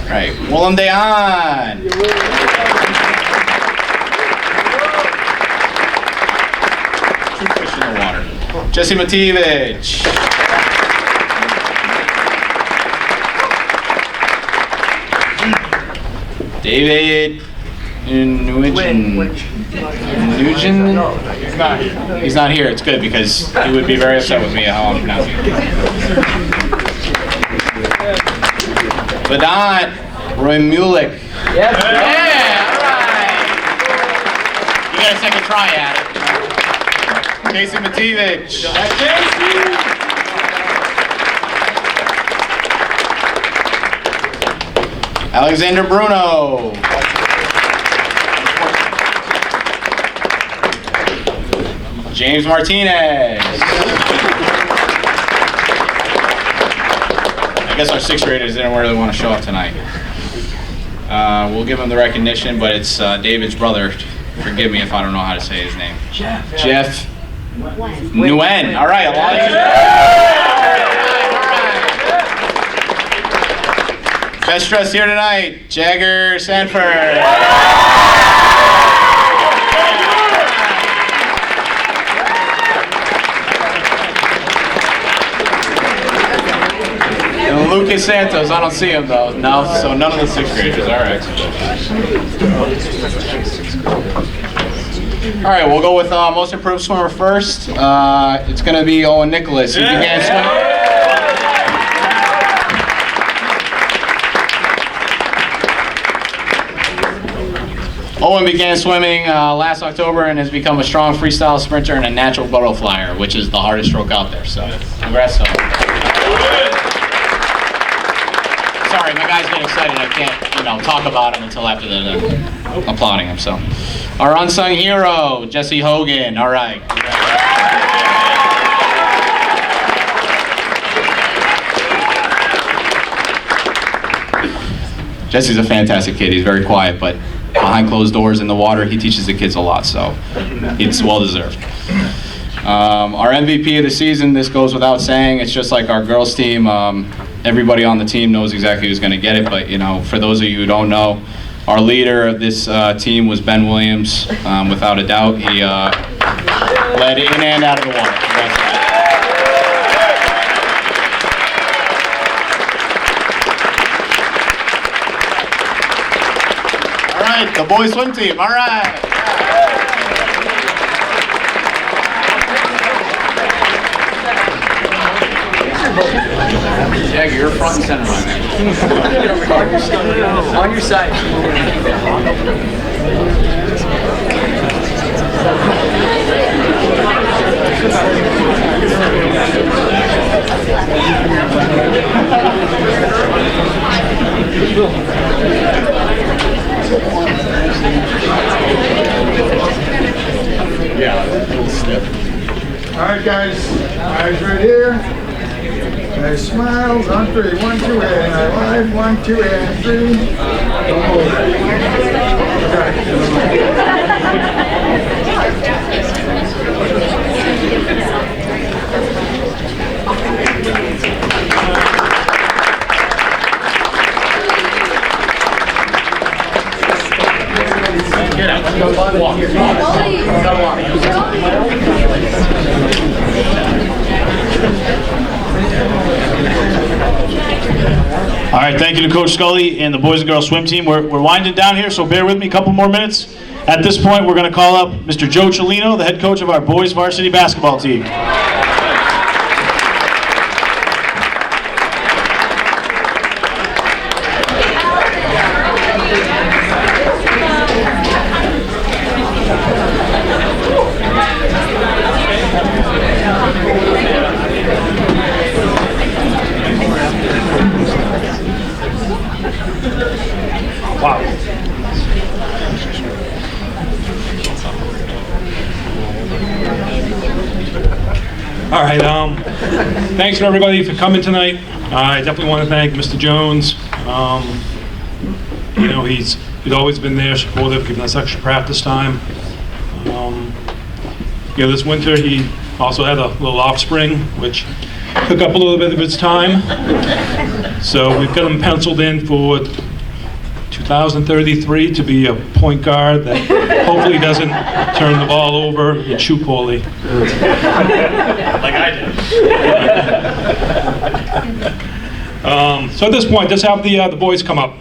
Right, Willem Dehan. Two fish in the water. Jesse Matevich. David Nugent. He's not here. It's good because he would be very upset with me how I'm pronouncing it. Vedant Romulik. Yes. Yeah, all right. You got a second try at it. Casey Matevich. Alexander Bruno. James Martinez. I guess our sixth graders didn't really want to show up tonight. We'll give him the recognition, but it's David's brother. Forgive me if I don't know how to say his name. Jeff Nguyen. All right, a lot of best dressed here tonight, Jagger Sanford. And Lucas Santos, I don't see him though. No, so none of the sixth graders. All right. All right, we'll go with most improved swimmer first. It's going to be Owen Nicholas. He began swimming. Owen began swimming last October and has become a strong freestyle sprinter and a natural butterflyer, which is the hardest stroke out there. So, congrats to Owen. Sorry, my guy's getting excited. I can't, talk about him until after the applauding him. So, our unsung hero, Jesse Hogan. All right. Jesse's a fantastic kid. He's very quiet, but behind closed doors in the water, he teaches the kids a lot, so it's well deserved. Our MVP of the season, this goes without saying, it's just like our girls team. Everybody on the team knows exactly who's going to get it, but for those of you who don't know, our leader of this team was Ben Williams. Without a doubt, he led in and out of the water. All right, the boys swim team. All right. Jagger, you're front and center, my man. On your side. All right, guys. Eyes right here. Nice smiles on 3. 1, 2, and alive. 1, 2, and 3. Get out. Walk. All right, thank you to Coach Scully and the boys and girls swim team. We're winding down here, so bear with me a couple more minutes. At this point, we're going to call up Mr. Joe Cellino, the head coach of our boys varsity basketball team. All right, thanks for everybody for coming tonight. I definitely want to thank Mr. Jones. You know, he's always been there, supportive, giving us extra practice time. You know, this winter he also had a little offspring, which took up a little bit of his time. So we've got him penciled in for 2033 to be a point guard that hopefully doesn't turn the ball over and shoot poorly. Like I did. So at this point, let's have the boys come up.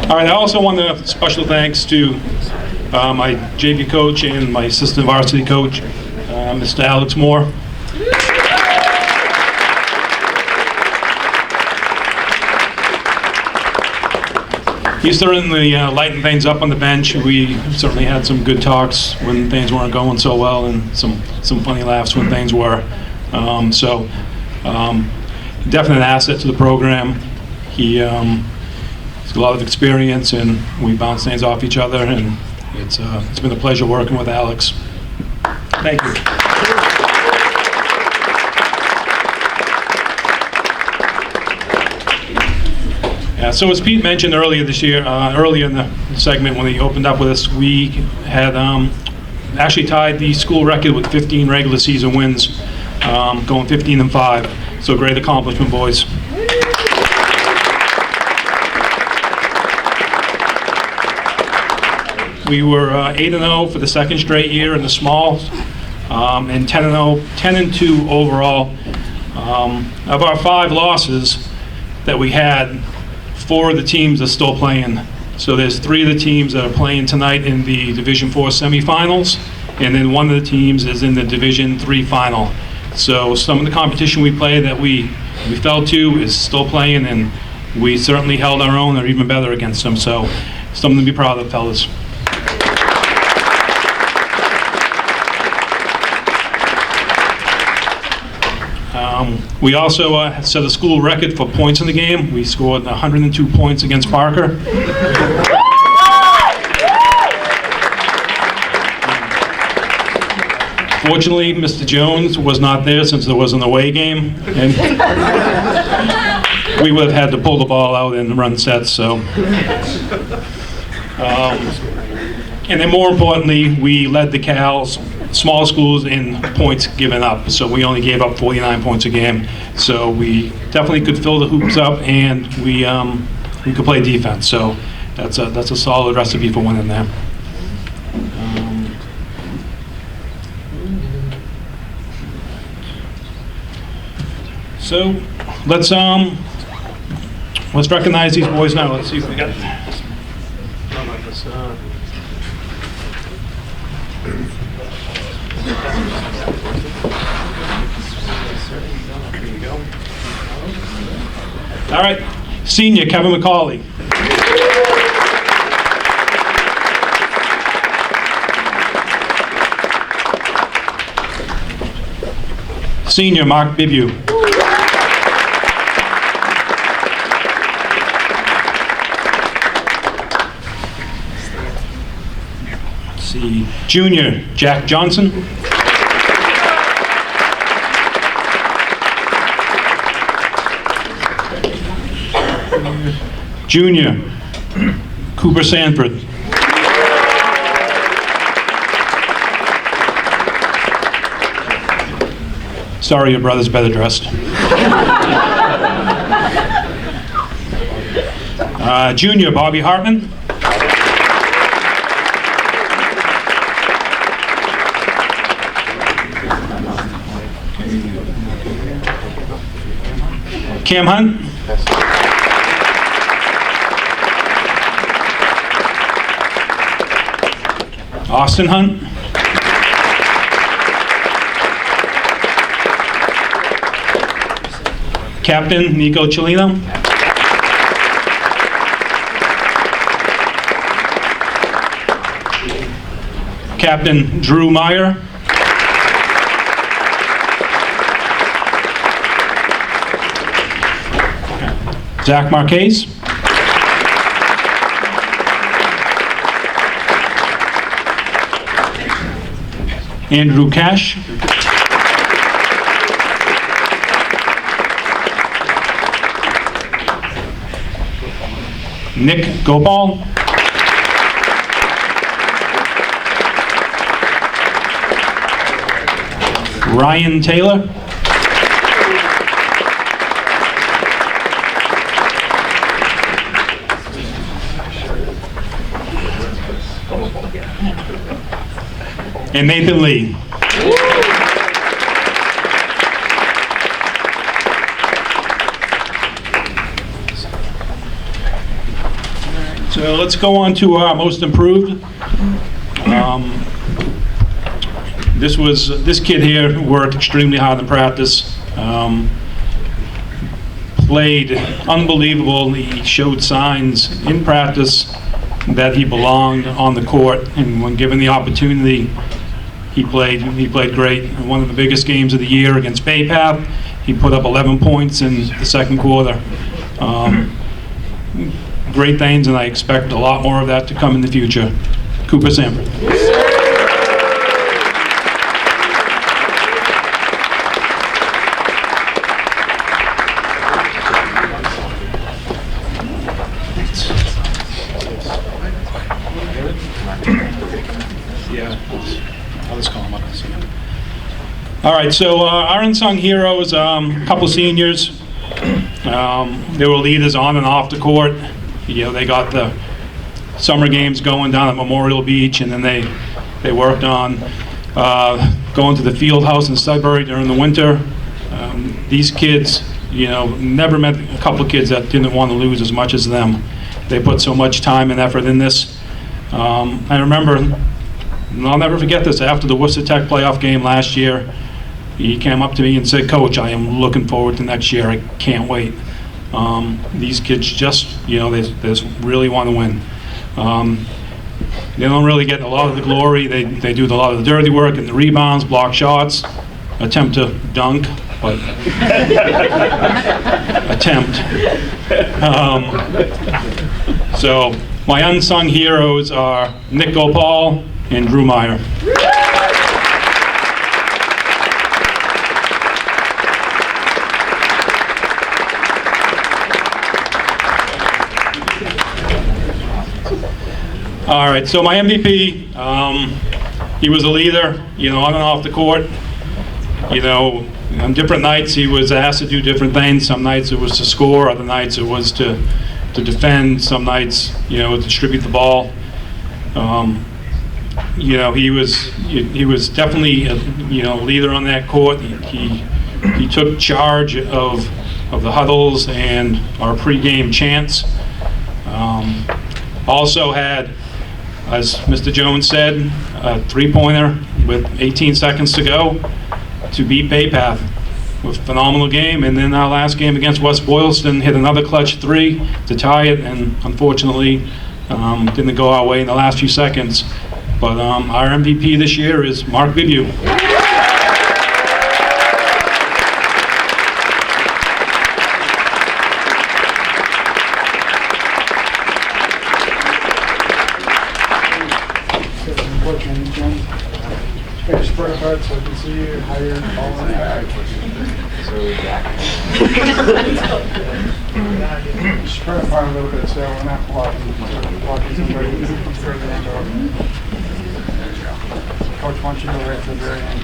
All right, I also want to special thanks to my JV coach and my assistant varsity coach, Mr. Alex Moore. He's certainly lighting things up on the bench. We certainly had some good talks when things weren't going so well, and some funny laughs when things were. Definitely an asset to the program. He's got a lot of experience, and we bounce things off each other, and it's been a pleasure working with Alex. Thank you. So as Pete mentioned earlier this year, earlier in the segment when he opened up with us, we had actually tied the school record with 15 regular season wins, going 15-5. So great accomplishment, boys. We were 8-0 for the second straight year in the smalls, and 10-2 overall. Of our 5 losses that we had, 4 of the teams are still playing. So there's 3 of the teams that are playing tonight in the Division 4 semifinals, and then 1 of the teams is in the Division 3 final. So some of the competition we play that we fell to is still playing, and we certainly held our own or even better against them. So something to be proud of, fellas. We also set a school record for points in the game. We scored 102 points against Parker. Fortunately, Mr. Jones was not there since there was an away game, and we would have had to pull the ball out and run sets. So, and then more importantly, we led the Cals small schools in points given up. So we only gave up 49 points a game. So we definitely could fill the hoops up, and we could play defense. So that's a solid recipe for winning there. So let's recognize these boys now. Let's see if we got. All right, senior Kevin McCauley. Senior Mark Bibu. Let's see, junior Jack Johnson. Junior Cooper Sanford. Sorry, your brother's better dressed. Junior Bobby Hartman. Cam Hunt. Austin Hunt. Captain Nico Cellino. Captain Drew Meyer. Zach Marquez. Andrew Cash. Nick Gopal. Ryan Taylor. And Nathan Lee. So let's go on to our most improved. This kid here worked extremely hard in practice. Played unbelievable. He showed signs in practice that he belonged on the court, and when given the opportunity, he played great. In one of the biggest games of the year against Bay Path, he put up 11 points in the second quarter. Great things, and I expect a lot more of that to come in the future. Cooper Sanford. All right, so our unsung heroes, a couple seniors. They were leaders on and off the court. You know, they got the summer games going down at Memorial Beach, and then they worked on going to the field house in Sudbury during the winter. These kids, you know, never met a couple of kids that didn't want to lose as much as them. They put so much time and effort in this. I remember, and I'll never forget this, after the Worcester Tech playoff game last year, he came up to me and said, "Coach, I am looking forward to next year. I can't wait." These kids just, you know, they just really want to win. They don't really get a lot of the glory. They do a lot of the dirty work and the rebounds, block shots, attempt to dunk, but attempt. So my unsung heroes are Nick Gopal and Drew Meyer. All right, so my MVP, he was a leader, you know, on and off the court. You know, on different nights he was asked to do different things. Some nights it was to score, other nights it was to defend, some nights, you know, distribute the ball. You know, he was definitely a, you know, leader on that court. He took charge of the huddles and our pregame chants. Also had, as Mr. Jones said, a three-pointer with 18 seconds to go to beat Bay Path. It was a phenomenal game, and then our last game against West Boylston hit another clutch three to tie it, and unfortunately didn't go our way in the last few seconds. But our MVP this year is Mark Vibu. Spread apart so I can see you higher, all in back. Spread apart a little bit so we're not blocking somebody further end over. Coach wants you to go right to the very end.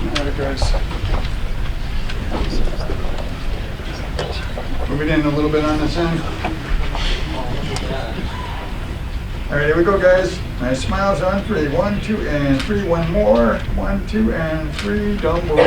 All right, guys. Moving in a little bit on this end. All right, here we go, guys. Nice smiles on three. 1, 2, and 3. One more. 1, 2, and 3. Don't move.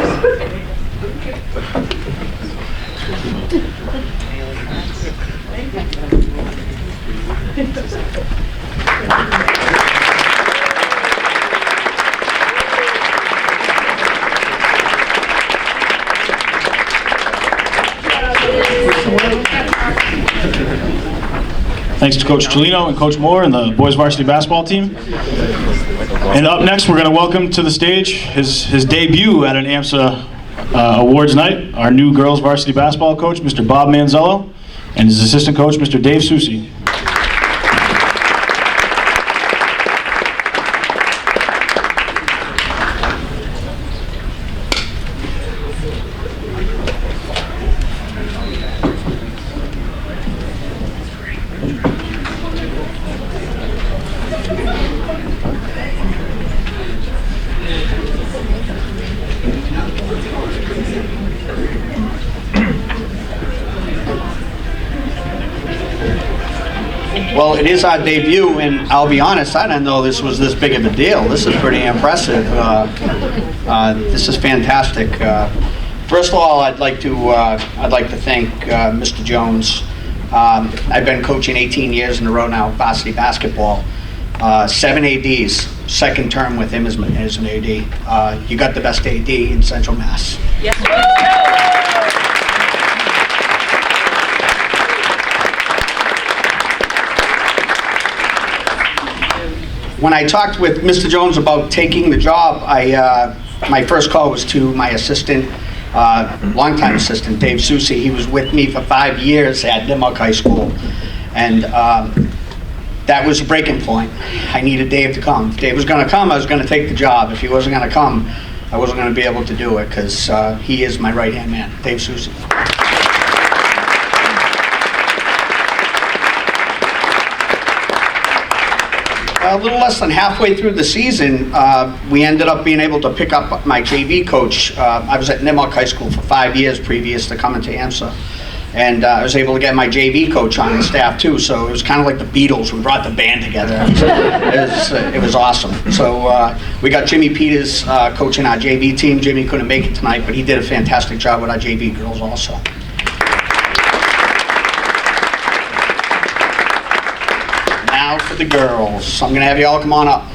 Thanks to Coach Cellino and Coach Moore and the boys varsity basketball team. And up next, we're going to welcome to the stage his debut at an AMSA awards night, our new girls varsity basketball coach, Mr. Bob Manzello, and his assistant coach, Mr. Dave Susi. Well, it is our debut, and I'll be honest, I didn't know this was this big of a deal. This is pretty impressive. This is fantastic. First of all, I'd like to thank Mr. Jones. I've been coaching 18 years in a row now, varsity basketball. 7 ADs, second term with him as an AD. You got the best AD in Central Mass. Yes. When I talked with Mr. Jones about taking the job, my first call was to my assistant, longtime assistant, Dave Susi. He was with me for 5 years at Nimock High School, and that was a breaking point. I needed Dave to come. If Dave was going to come, I was going to take the job. If he wasn't going to come, I wasn't going to be able to do it, because he is my right-hand man, Dave Susi. A little less than halfway through the season, we ended up being able to pick up my JV coach. I was at Nimock High School for 5 years previous to coming to AMSA. And I was able to get my JV coach on the staff too, so it was kind of like the Beatles. We brought the band together. It was awesome. So we got Jimmy Peters coaching our JV team. Jimmy couldn't make it tonight, but he did a fantastic job with our JV girls also. Now for the girls. I'm going to have you all come on up.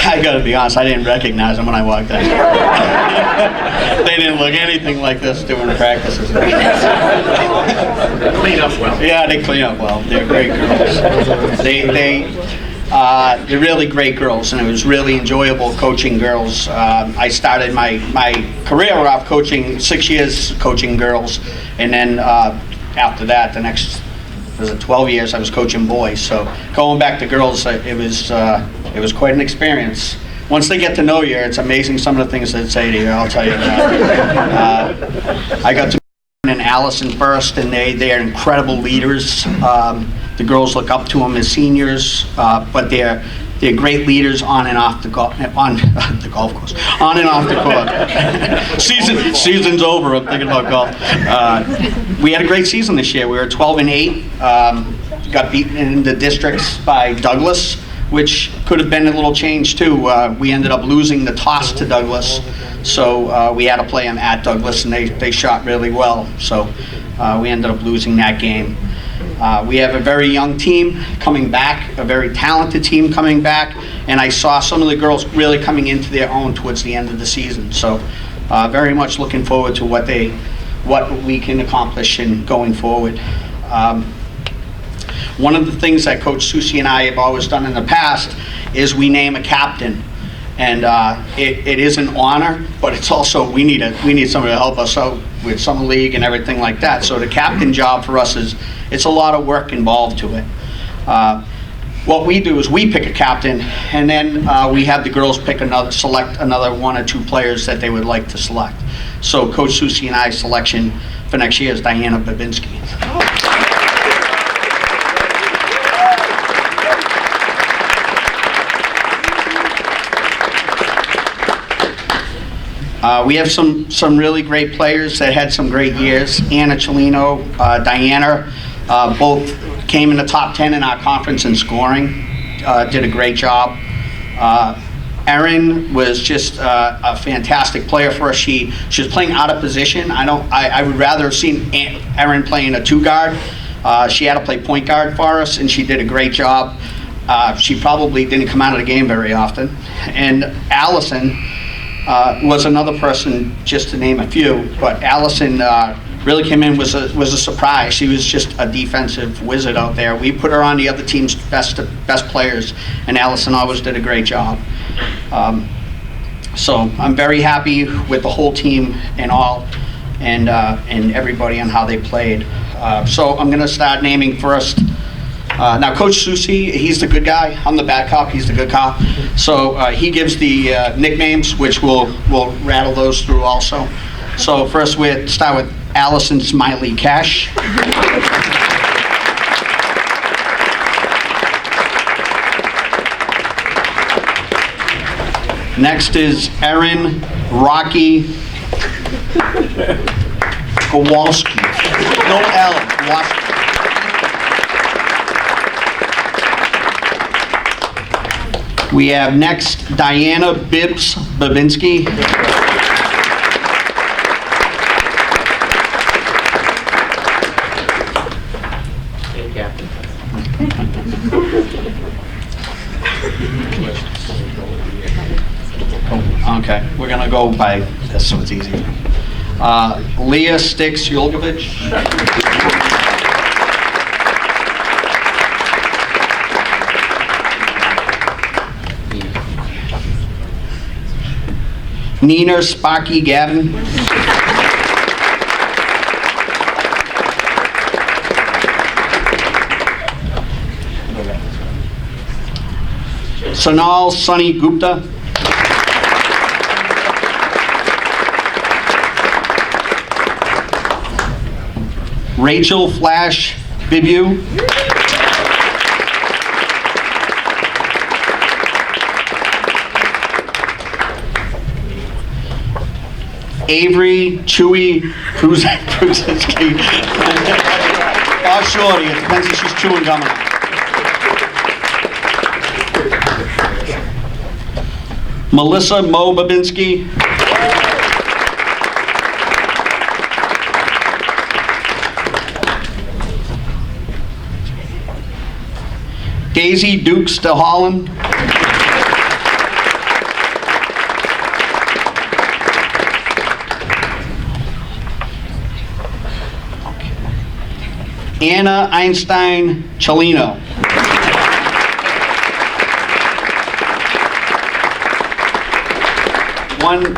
I gotta be honest, I didn't recognize them when I walked in. They didn't look anything like this doing the practices. Clean up well. Yeah, they clean up well. They're great girls. They're really great girls, and it was really enjoyable coaching girls. I started my career off coaching 6 years coaching girls, and then after that, the next 12 years I was coaching boys. So going back to girls, it was quite an experience. Once they get to know you, it's amazing some of the things they say to you, I'll tell you that. I got to and Allison first, and they are incredible leaders. The girls look up to them as seniors, but they're great leaders on and off the golf course, on and off the court. Season's over. I'm thinking about golf. We had a great season this year. We were 12-8. Got beaten in the districts by Douglas, which could have been a little change too. We ended up losing the toss to Douglas, so we had to play them at Douglas, and they shot really well. So we ended up losing that game. We have a very young team coming back, a very talented team coming back, and I saw some of the girls really coming into their own towards the end of the season. So very much looking forward to what we can accomplish in going forward. One of the things that Coach Susi and I have always done in the past is we name a captain. And it is an honor, but it's also, we need somebody to help us out with summer league and everything like that. So the captain job for us it's a lot of work involved to it. What we do is we pick a captain, and then we have the girls select another 1 or 2 players that they would like to select. So Coach Susi and I's selection for next year is Diana Babinski. We have some really great players that had some great years. Anna Cellino, Diana, both came in the top 10 in our conference in scoring. Did a great job. Erin was just a fantastic player for us. She was playing out of position. I would rather have seen Erin playing a 2 guard, She had to play point guard for us, and she did a great job. She probably didn't come out of the game very often. And Allison was another person, just to name a few, but Allison really came in, was a surprise. She was just a defensive wizard out there. We put her on the other team's best players, and Allison always did a great job. So I'm very happy with the whole team and all, and everybody on how they played. So I'm going to start naming first. Now, Coach Susi, he's the good guy. I'm the bad cop. He's the good cop. So he gives the nicknames, which we'll rattle those through also. So first we start with Allison Smiley Cash. Next is Erin Rocky Kowalski. No L, Kowalski. We have next Diana Bibbs Babinski. Okay, we're gonna go by this so it's easy. Leah Stix Yulgovich. Nina Sparky Gavin. Sonal Sunny Gupta. Rachel Flash Bibu. Avery Chewy Kruzinski. Oh, shorty. It depends if she's chewing gum or not. Melissa Mo Babinski. Daisy Dukes de Holland. Anna Einstein Chelino.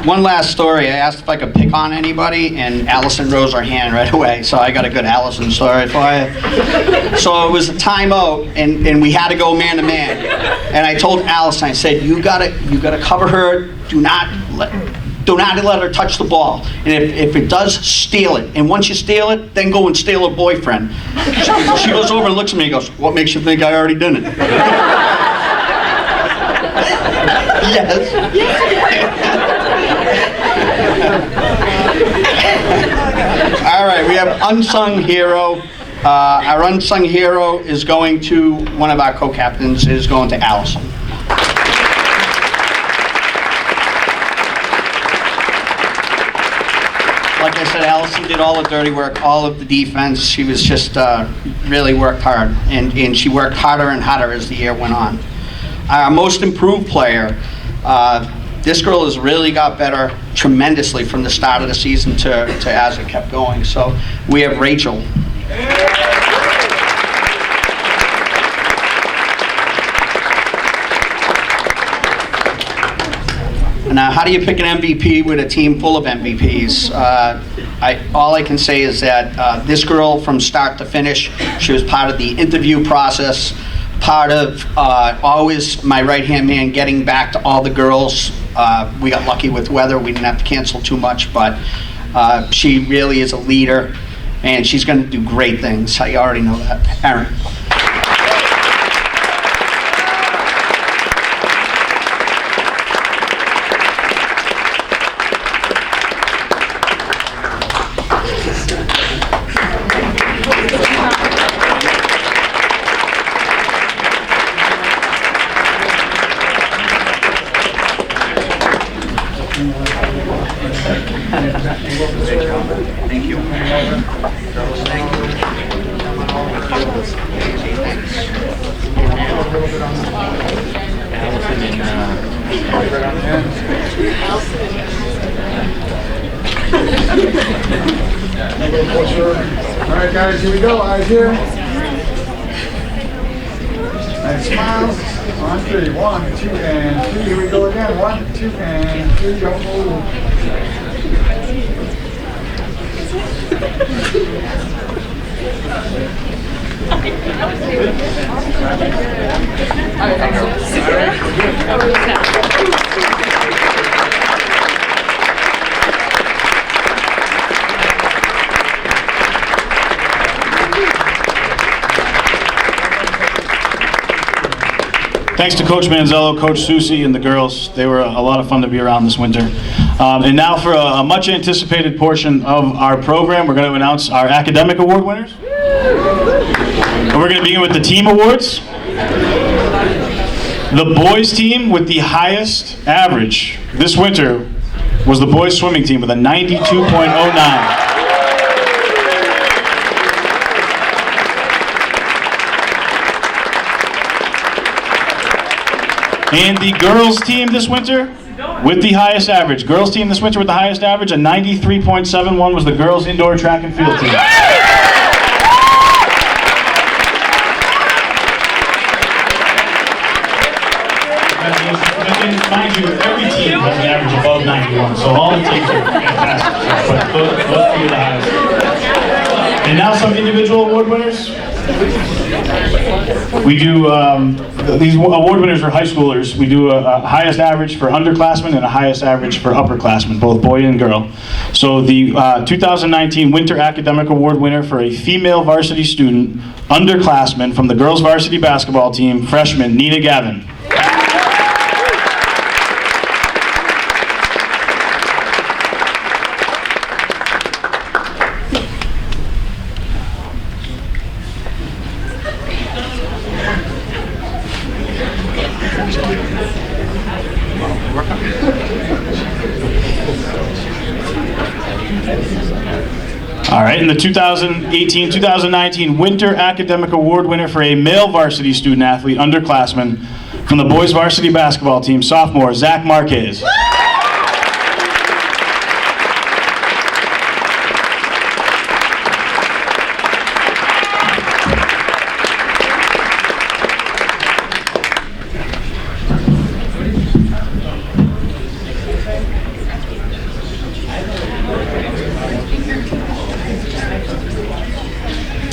One last story. I asked if I could pick on anybody, and Allison rose her hand right away. So I got a good Allison story for you. So it was a timeout, and we had to go man to man. And I told Allison, I said, "You gotta cover her. Do not let her touch the ball. And if it does, steal it. And once you steal it, then go and steal her boyfriend." She goes over and looks at me and goes, "What makes you think I already did it?" Yes. All right, we have unsung hero. Our unsung hero is going to one of our co-captains, is going to Allison. Like I said, Allison did all the dirty work, all of the defense. She was just really worked hard, and she worked harder and harder as the year went on. Our most improved player, this girl has really got better tremendously from the start of the season to as it kept going. So we have Rachel. Now, how do you pick an MVP with a team full of MVPs? All I can say is that this girl, from start to finish, she was part of the interview process, part of always my right-hand man getting back to all the girls. We got lucky with weather. We didn't have to cancel too much, but she really is a leader, and she's going to do great things. I already know that. Erin. Thank you. All right, guys, here we go. Eyes here. Nice smiles. On 3. 1, 2, and 3. Here we go again. 1, 2, and 3. Don't move. Thanks to Coach Manzello, Coach Susi, and the girls. They were a lot of fun to be around this winter. And now for a much anticipated portion of our program, we're going to announce our academic award winners. And we're going to begin with the team awards. The boys team with the highest average this winter was the boys swimming team with a 92.09. And the girls team this winter with the highest average. Girls team this winter with the highest average, a 93.71 was the girls indoor track and field team. And mind you, every team has an average above 91, so all the teams are fantastic. But those two are the highest. And now some individual award winners. We do, these award winners are high schoolers. We do a highest average for underclassmen and a highest average for upperclassmen, both boy and girl. So the 2019 Winter Academic Award winner for a female varsity student, underclassman from the girls varsity basketball team, freshman Nina Gavin. All right, and the 2018-2019 Winter Academic Award winner for a male varsity student athlete, underclassman, from the boys varsity basketball team, sophomore Zach Marquez.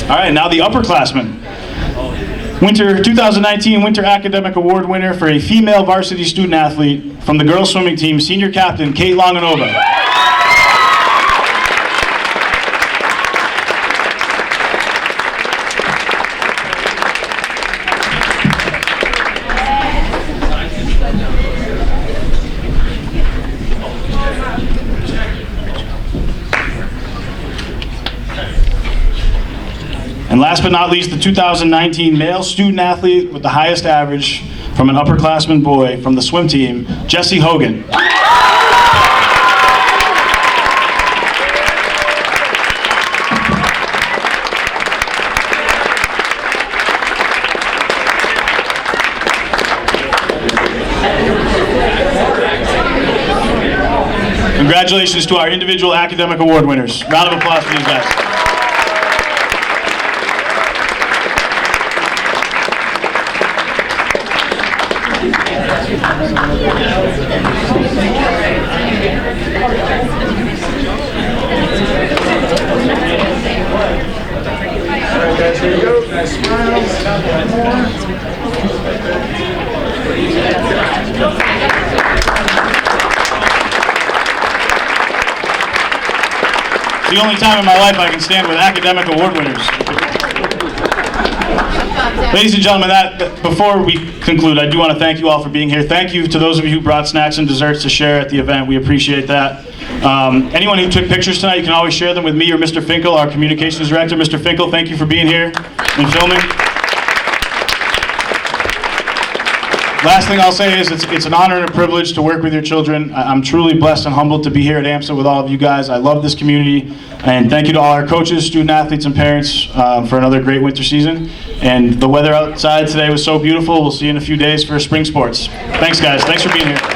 All right, now the upperclassmen. 2019 Winter Academic Award winner for a female varsity student athlete from the girls swimming team, senior captain Kate Longanova. And last but not least, the 2019 male student athlete with the highest average from an upperclassman boy from the swim team, Jesse Hogan. Congratulations to our individual academic award winners. Round of applause for these guys. Alright guys, here we go. Nice smiles. One more. It's the only time in my life I can stand with academic award winners. Ladies and gentlemen, before we conclude, I do want to thank you all for being here. Thank you to those of you who brought snacks and desserts to share at the event. We appreciate that. Anyone who took pictures tonight, you can always share them with me or Mr. Finkel, our communications director. Mr. Finkel, thank you for being here and filming. Last thing I'll say is it's an honor and a privilege to work with your children. I'm truly blessed and humbled to be here at AMSA with all of you guys. I love this community, and thank you to all our coaches, student athletes, and parents for another great winter season. And the weather outside today was so beautiful. We'll see you in a few days for spring sports. Thanks, guys. Thanks for being here.